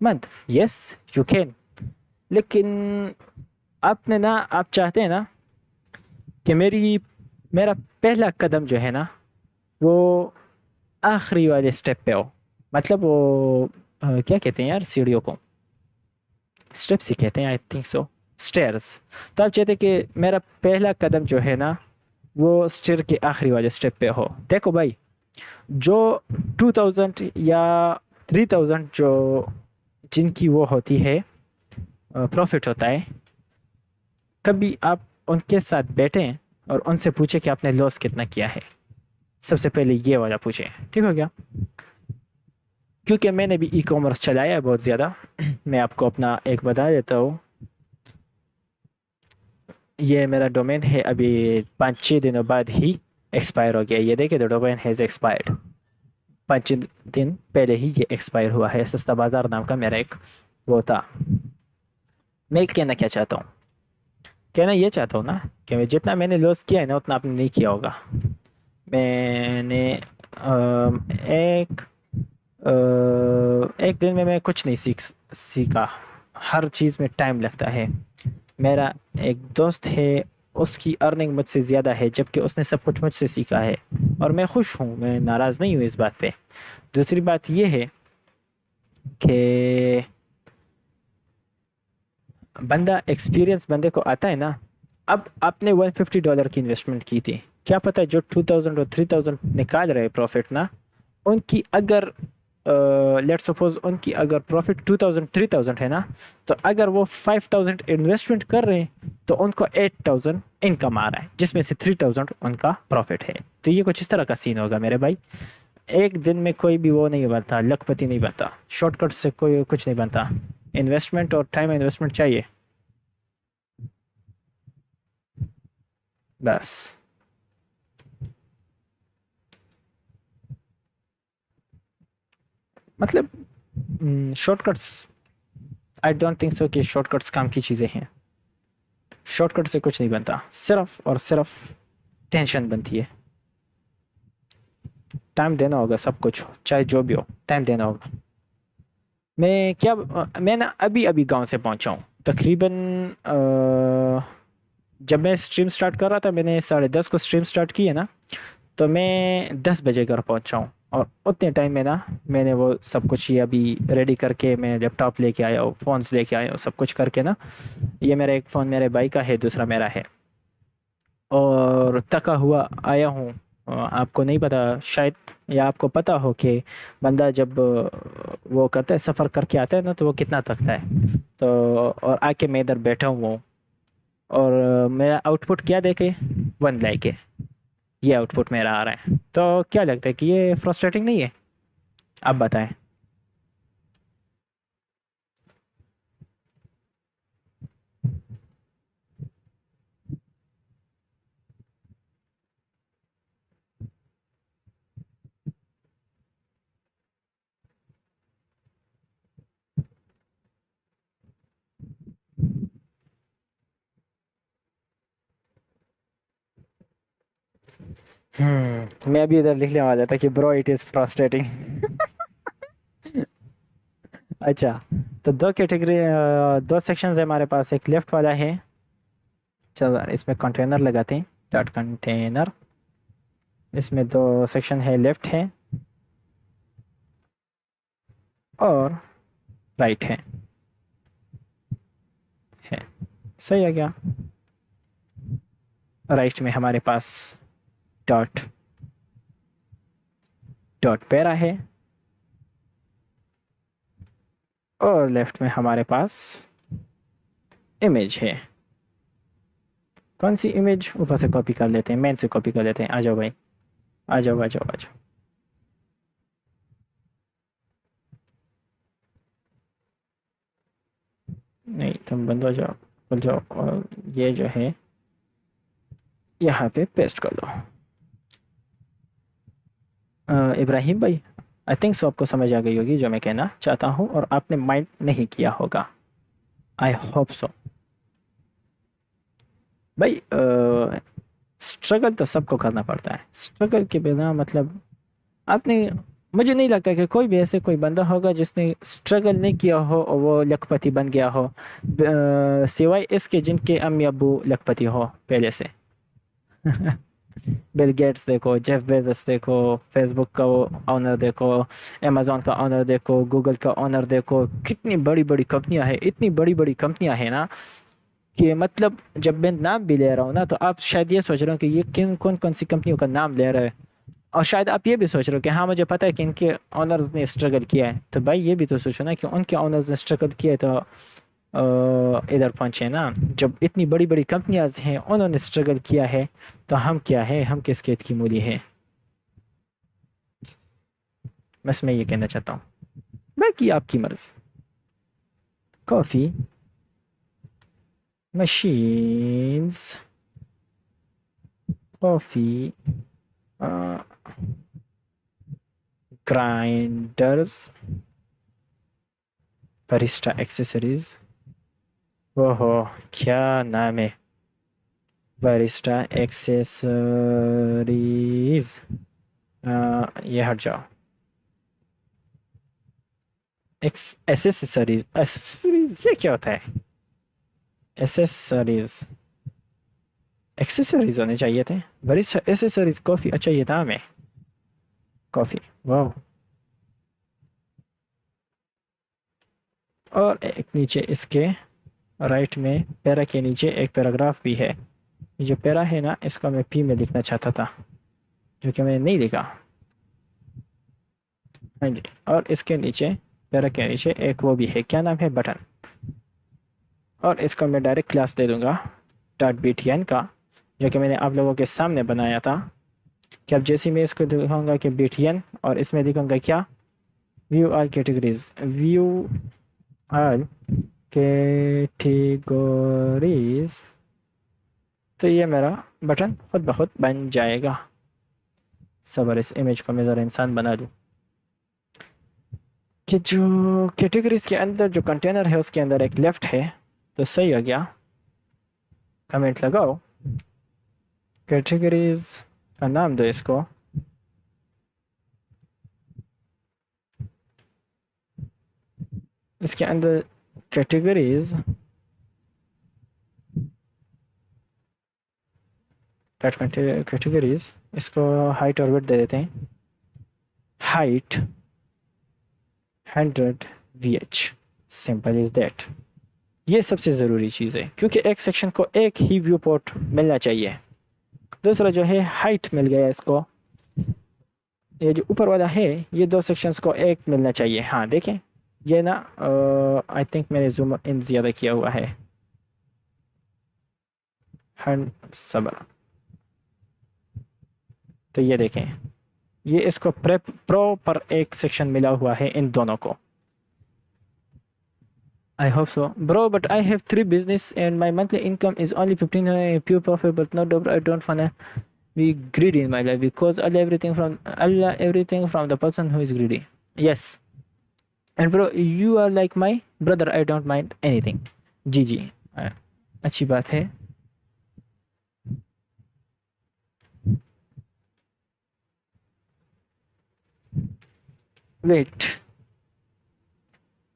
[SPEAKER 1] month. Yes you can, लेकिन आपने ना, आप चाहते हैं ना कि मेरा पहला कदम जो है ना, वो आखिरी वाले स्टेप पे हो। मतलब वो क्या कहते हैं यार सीढ़ियों को? स्टेप्स ही कहते हैं, आई थिंक सो, स्टेयर्स। तो आप चाहते हैं कि मेरा पहला कदम जो है ना, वो स्टेयर के आखिरी वाले स्टेप पे हो। देखो भाई, जो 2000 या 3000 जो जिनकी वो होती है, प्रॉफिट होता है, कभी आप उनके साथ बैठें और उनसे पूछें कि आपने लॉस कितना किया है। सबसे पहले ये वाला पूछें, ठीक हो गया। क्योंकि मैंने भी ई कॉमर्स चलाया है बहुत ज़्यादा। मैं आपको अपना एक बता देता हूँ। ये मेरा डोमेन है, अभी 5-6 दिनों बाद ही एक्सपायर हो गया। ये देखे द डोमेन हैज़ एक्सपायर्ड। 5 दिन पहले ही ये एक्सपायर हुआ है। सस्ता बाज़ार नाम का मेरा एक वो था। मैं कहना क्या चाहता हूँ, कहना ये चाहता हूँ ना कि मैं जितना मैंने लॉस किया है ना उतना आपने नहीं किया होगा। मैंने एक एक दिन में मैं कुछ नहीं सीखा। हर चीज़ में टाइम लगता है। मेरा एक दोस्त है, उसकी अर्निंग मुझसे ज़्यादा है, जबकि उसने सब कुछ मुझसे सीखा है और मैं खुश हूँ, मैं नाराज़ नहीं हूँ इस बात पे। दूसरी बात ये है कि बंदा एक्सपीरियंस बंदे को आता है ना। अब आपने $150 की इन्वेस्टमेंट की थी, क्या पता जो 2000 और 3000 निकाल रहे प्रॉफिट ना, उनकी अगर लेट सपोज उनकी अगर प्रॉफिट 2000 3000 है ना, तो अगर वो 5000 इन्वेस्टमेंट कर रहे हैं तो उनको 8000 इनकम आ रहा है, जिसमें से 3000 उनका प्रॉफिट है। तो ये कुछ इस तरह का सीन होगा मेरे भाई। एक दिन में कोई भी वो नहीं बनता, लखपति नहीं बनता, शॉर्टकट से कोई कुछ नहीं बनता। इन्वेस्टमेंट और टाइम इन्वेस्टमेंट चाहिए बस। मतलब shortcuts, I don't think so कि शॉर्टकट्स काम की चीज़ें हैं। शॉर्टकट से कुछ नहीं बनता, सिर्फ और सिर्फ टेंशन बनती है। टाइम देना होगा, सब कुछ चाहे जो भी हो टाइम देना होगा। मैं ना अभी अभी गांव से पहुंचा हूँ तकरीबन। जब मैं स्ट्रीम स्टार्ट कर रहा था, मैंने 10:30 को स्ट्रीम स्टार्ट की है ना, तो मैं 10 बजे घर पहुंचा हूँ। और उतने टाइम में ना मैंने वो सब कुछ ये अभी रेडी करके मैं लैपटॉप लेके आया हूँ, फ़ोन्स लेके आया हूँ, सब कुछ करके ना। ये मेरा एक फ़ोन मेरे भाई का है, दूसरा मेरा है। और थका हुआ आया हूँ। आपको नहीं पता शायद, या आपको पता हो कि बंदा जब वो करता है, सफ़र करके आता है ना, तो वो कितना थकता है। तो और आके मैं इधर बैठा हुआ हूँ और मेरा आउटपुट क्या देखे, 1 लाख है। ये आउटपुट मेरा आ रहा है, तो क्या लगता है कि ये फ्रस्ट्रेटिंग नहीं है? आप बताएं। मैं भी इधर लिखने वाला था कि ब्रो इट इज़ फ्रस्ट्रेटिंग। अच्छा, तो दो कैटेगरी, दो सेक्शंस है हमारे पास। एक लेफ्ट वाला है, चलो इसमें कंटेनर लगाते हैं, डॉट कंटेनर। इसमें दो सेक्शन है, लेफ्ट है और राइट है। सही है क्या? राइट में हमारे पास डॉट डॉट पैरा है और लेफ्ट में हमारे पास इमेज है। कौन सी इमेज? ऊपर से कॉपी कर लेते हैं, मेन से कॉपी कर लेते हैं। आ जाओ भाई, आ जाओ आ जाओ आ जाओ। नहीं, तुम बंद हो जाओ, खुल जाओ, और ये जो है यहाँ पे पेस्ट कर दो। इब्राहिम भाई, आई थिंक सो आपको समझ आ गई होगी जो मैं कहना चाहता हूँ, और आपने माइंड नहीं किया होगा। I hope so. भाई स्ट्रगल तो सबको करना पड़ता है। स्ट्रगल के बिना मतलब आपने, मुझे नहीं लगता कि कोई भी ऐसे कोई बंदा होगा जिसने स्ट्रगल नहीं किया हो और वो लखपति बन गया हो, सिवाय इसके जिनके अम्मी अब्बू लखपति हो पहले से। बिल गेट्स देखो, जेफ बेजोस देखो, फेसबुक का वो ऑनर देखो, अमेजोन का ऑनर देखो, गूगल का ऑनर देखो, कितनी बड़ी बड़ी कंपनियां हैं, इतनी बड़ी बड़ी कंपनियां हैं ना कि मतलब जब मैं नाम भी ले रहा हूँ ना, तो आप शायद ये सोच रहे हो कि ये किन कौन कौन सी कंपनियों का नाम ले रहा है। और शायद आप ये भी सोच रहे हो कि हाँ मुझे पता है कि इनके ऑनर्स ने स्ट्रगल किया है। तो भाई ये भी तो सोचो ना कि उनके ऑनर्स ने स्ट्रगल किया है, तो इधर पहुंचे ना। जब इतनी बड़ी बड़ी कंपनियां हैं, उन्होंने स्ट्रगल किया है, तो हम क्या है, हम किस खेत की मूली है। बस मैं ये कहना चाहता हूँ, बाकी आपकी मर्जी। Coffee machines, coffee grinders, barista accessories. ओहो, क्या नाम है, बारिस्टा एक्सेसरीज। ये हट जाओ। एसेसरीज, एसेसरीज ये क्या होता है? एसेसरीज, एक्सेसरीज होने चाहिए थे। बारिस्टा एसेसरीज कॉफ़ी, अच्छा ये नाम है कॉफ़ी। वाह। और एक नीचे इसके राइट में पैरा के नीचे एक पैराग्राफ भी है। ये जो पैरा है ना, इसको मैं पी में लिखना चाहता था, जो कि मैंने नहीं लिखा। हाँ जी, और इसके नीचे पैरा के नीचे एक वो भी है, क्या नाम है, बटन। और इसको मैं डायरेक्ट क्लास दे दूंगा डॉट btn का, जो कि मैंने आप लोगों के सामने बनाया था। कि अब जैसे मैं इसको दिखाऊंगा कि btn, और इसमें दिखाऊंगा क्या, view all categories, view all categories, तो ये मेरा बटन खुद ब खुद बन जाएगा। सबर, इस इमेज को मैं ज़रा इंसान बना दूँ कि जो कैटेगरीज के अंदर जो कंटेनर है उसके अंदर एक लेफ़्ट है, तो सही हो गया। कमेंट लगाओ, कैटेगरीज का नाम दो इसको, इसके अंदर कैटेगरीज कैटेगरीज, इसको हाइट और वेट दे देते हैं। Height 100 VH, simple is that. ये सबसे ज़रूरी चीज़ है, क्योंकि एक सेक्शन को एक ही व्यू पोर्ट मिलना चाहिए। दूसरा जो है हाइट मिल गया इसको, ये जो ऊपर वाला है ये दो सेक्शंस को एक मिलना चाहिए। हाँ देखें, ये ना आई थिंक मैंने जूम इन ज़्यादा किया हुआ है। सबर, तो ये देखें, ये इसको प्रेप प्रो पर एक सेक्शन मिला हुआ है इन दोनों को। I hope so, bro. But I have 3 business and my monthly income is only 15 pure profit. But no, bro, I don't wanna be greedy in my life because Allah everything from the person who is greedy. Yes, and bro, you are like my brother. I don't mind anything. जी जी, अच्छी बात है। Wait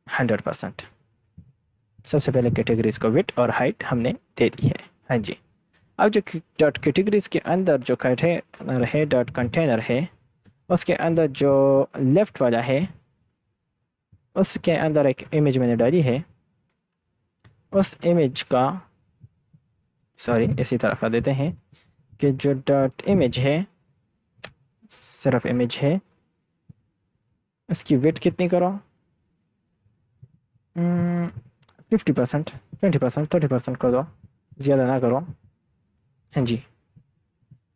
[SPEAKER 1] 100%। सबसे पहले categories को wait और height हमने दे दी है। हाँ जी, अब जो डॉट कैटेगरीज के अंदर जो कंटेनर है, डॉट कंटेनर है, उसके अंदर जो लेफ्ट वाला है उसके अंदर एक इमेज मैंने डाली है। उस इमेज का, सॉरी इसी तरह कर देते हैं कि जो डॉट इमेज है, सिर्फ इमेज है, इसकी वेट कितनी करो, 50%, 20%, 30% कर दो, ज़्यादा ना करो। हाँ जी,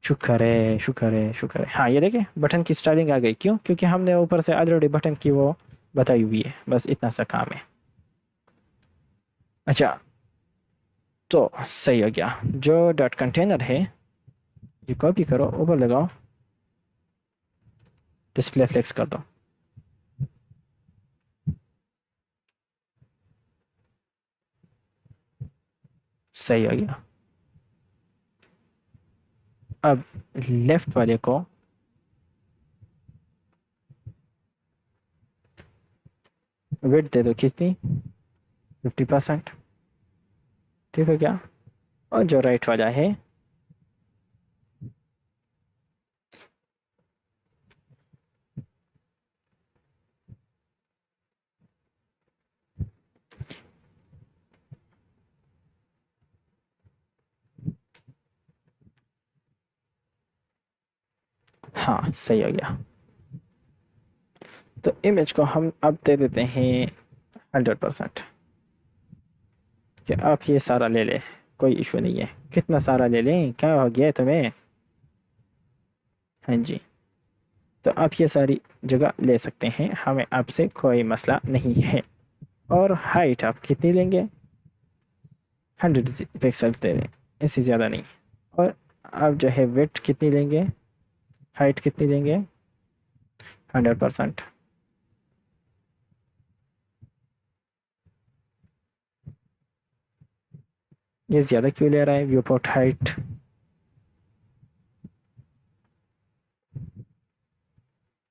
[SPEAKER 1] शुक्र है शुक्र है शुक्र है। हाँ ये देखें, बटन की स्टाइलिंग आ गई। क्यों? क्योंकि हमने ऊपर से ऑलरेडी बटन की वो बताई हुई है, बस इतना सा काम है। अच्छा, तो सही हो गया। जो डॉट कंटेनर है ये कॉपी करो, ऊपर लगाओ, डिस्प्ले फ्लेक्स कर दो। सही हो गया। अब लेफ्ट वाले को वेट दे दो, कितनी, 50%, ठीक है क्या? और जो राइट वाला है हाँ सही हो गया। तो इमेज को हम अब दे देते हैं 100%, कि आप ये सारा ले लें, कोई इशू नहीं है। कितना सारा ले लें, क्या हो गया तुम्हें? हाँ जी, तो आप ये सारी जगह ले सकते हैं, हमें आपसे कोई मसला नहीं है। और हाइट आप कितनी लेंगे? 100 पिक्सल्स दे दें, इससे ज़्यादा नहीं। और आप जो है विड्थ कितनी लेंगे, हाइट कितनी लेंगे? 100%। ये ज़्यादा क्यों ले रहा है? व्यू पोर्ट हाइट,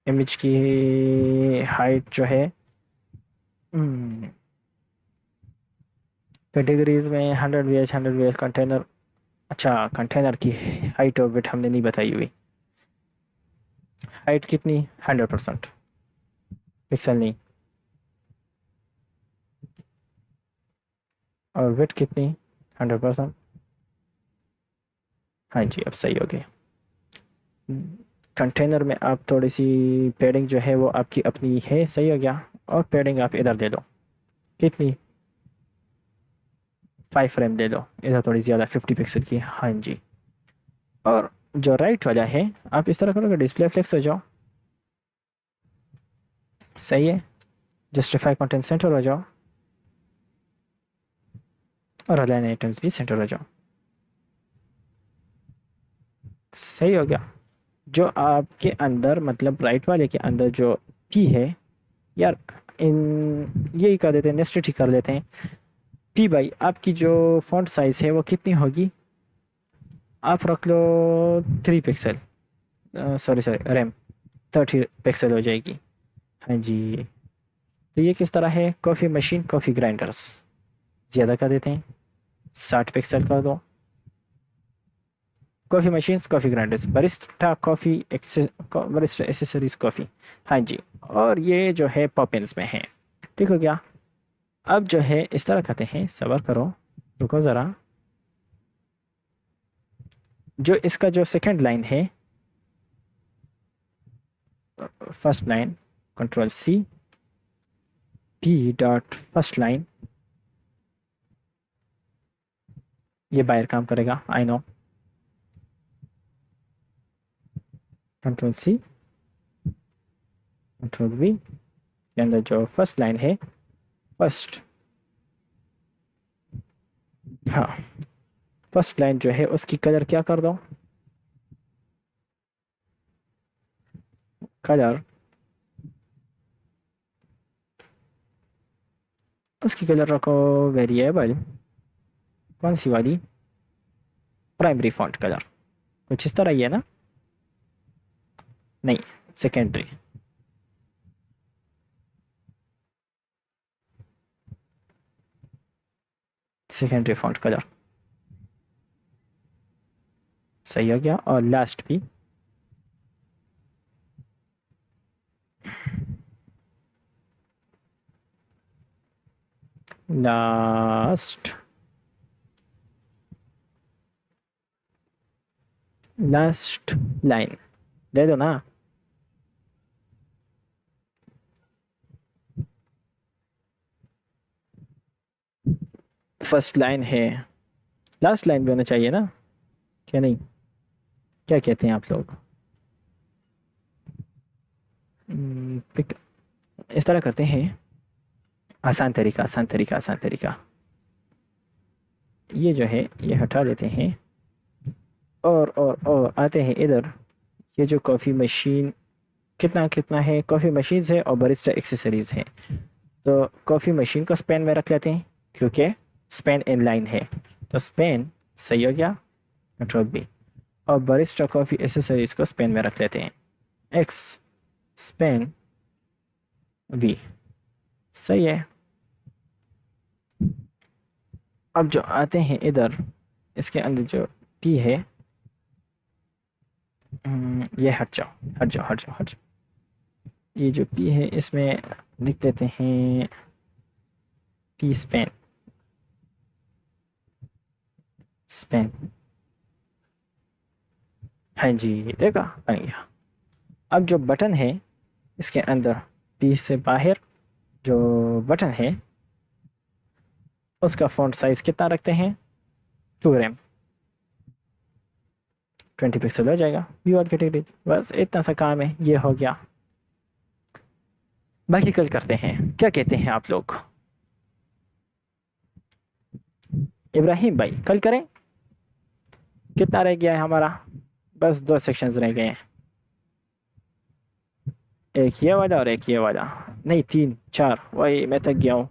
[SPEAKER 1] इमेज की हाइट जो है कैटेगरीज में 100 V H 100 V H container. अच्छा, कंटेनर की हाइट और विड्थ हमने नहीं बताई हुई। हाइट कितनी? 100%, पिक्सल नहीं। और विड्थ कितनी? 100%। हाँ जी, अब सही हो गया। कंटेनर में आप थोड़ी सी पैडिंग जो है वो आपकी अपनी है, सही हो गया। और पैडिंग आप इधर दे दो, कितनी? 5 फ्रेम दे दो, इधर थोड़ी ज़्यादा 50 पिक्सल की। हाँ जी। और जो राइट वाला है, आप इस तरह करोगे डिस्प्ले फ्लेक्स हो जाओ, सही है। जस्टिफाई कंटेंट सेंटर हो जाओ, और अलाइन आइटम्स भी सेंटर हो जाओ, सही हो गया। जो आपके अंदर मतलब राइट वाले के अंदर जो पी है, यार इन यही कर देते हैं, नेस्टेड ही कर लेते हैं। पी बाई आपकी जो फॉन्ट साइज़ है वो कितनी होगी? आप रख लो 3 pixel, sorry sorry RAM 30 pixel हो जाएगी। हाँ जी। तो ये किस तरह है? कॉफ़ी मशीन कॉफ़ी ग्राइंडर्स ज़्यादा कर देते हैं, 60 पिक्सल कर दो। Coffee machines coffee grinders, barista coffee barista accessories coffee. हाँ जी। और ये जो है पॉपिंस में है, ठीक हो गया। अब जो है इस तरह कहते हैं, सब्र करो, रुको ज़रा। जो इसका जो सेकंड लाइन है, first line, control C, P dot first line, ये बाहर काम करेगा, I know. Control C, control V, के अंदर जो फर्स्ट लाइन है, फर्स्ट, हाँ, फर्स्ट लाइन जो है उसकी कलर क्या कर दो? कलर, उसकी कलर रखो वेरिएबल, कौन सी वाली? प्राइमरी फॉन्ट कलर, कुछ इस तरह ही है ना? नहीं, सेकेंडरी। सेकेंडरी फॉन्ट कलर, सही हो गया। और लास्ट भी, लास्ट, लास्ट लाइन दे दो ना। फर्स्ट लाइन है, लास्ट लाइन भी होना चाहिए ना, क्या नहीं? क्या कहते हैं आप लोग? इस तरह करते हैं, आसान तरीका, आसान तरीका, आसान तरीका। ये जो है ये हटा देते हैं, और आते हैं इधर। ये जो कॉफ़ी मशीन कितना कितना है, कॉफ़ी मशीन्स है और बरिस्टा एक्सेसरीज़ है। तो कॉफ़ी मशीन को स्पेन में रख लेते हैं, क्योंकि स्पेन इन लाइन है, तो स्पेन, सही हो गया, कंट्रोल बी। और बरिस्टा कॉफ़ी एसेसरीज़ को स्पेन में रख लेते हैं, एक्स स्पेन वी, सही है। अब जो आते हैं इधर, इसके अंदर जो पी है, ये हट जाओ, हट जाओ, हट जाओ, हट जाओ। ये जो पी है इसमें लिख देते हैं पी स्पेन, स्पेन। हाँ जी, देखा, बन गया। अब जो बटन है इसके अंदर, पी से बाहर जो बटन है उसका फॉन्ट साइज कितना रखते हैं? 2 रैम, 20 पिक्सल हो जाएगा व्यू वाल कैटेगरी। बस इतना सा काम है, ये हो गया। बाकी कल करते हैं, क्या कहते हैं आप लोग? इब्राहिम भाई कल करें? कितना रह गया है हमारा? बस 2 सेक्शंस रह गए हैं, एक ये वाला और एक ये वाला। नहीं 3 4, वही मैं थक गया हूँ।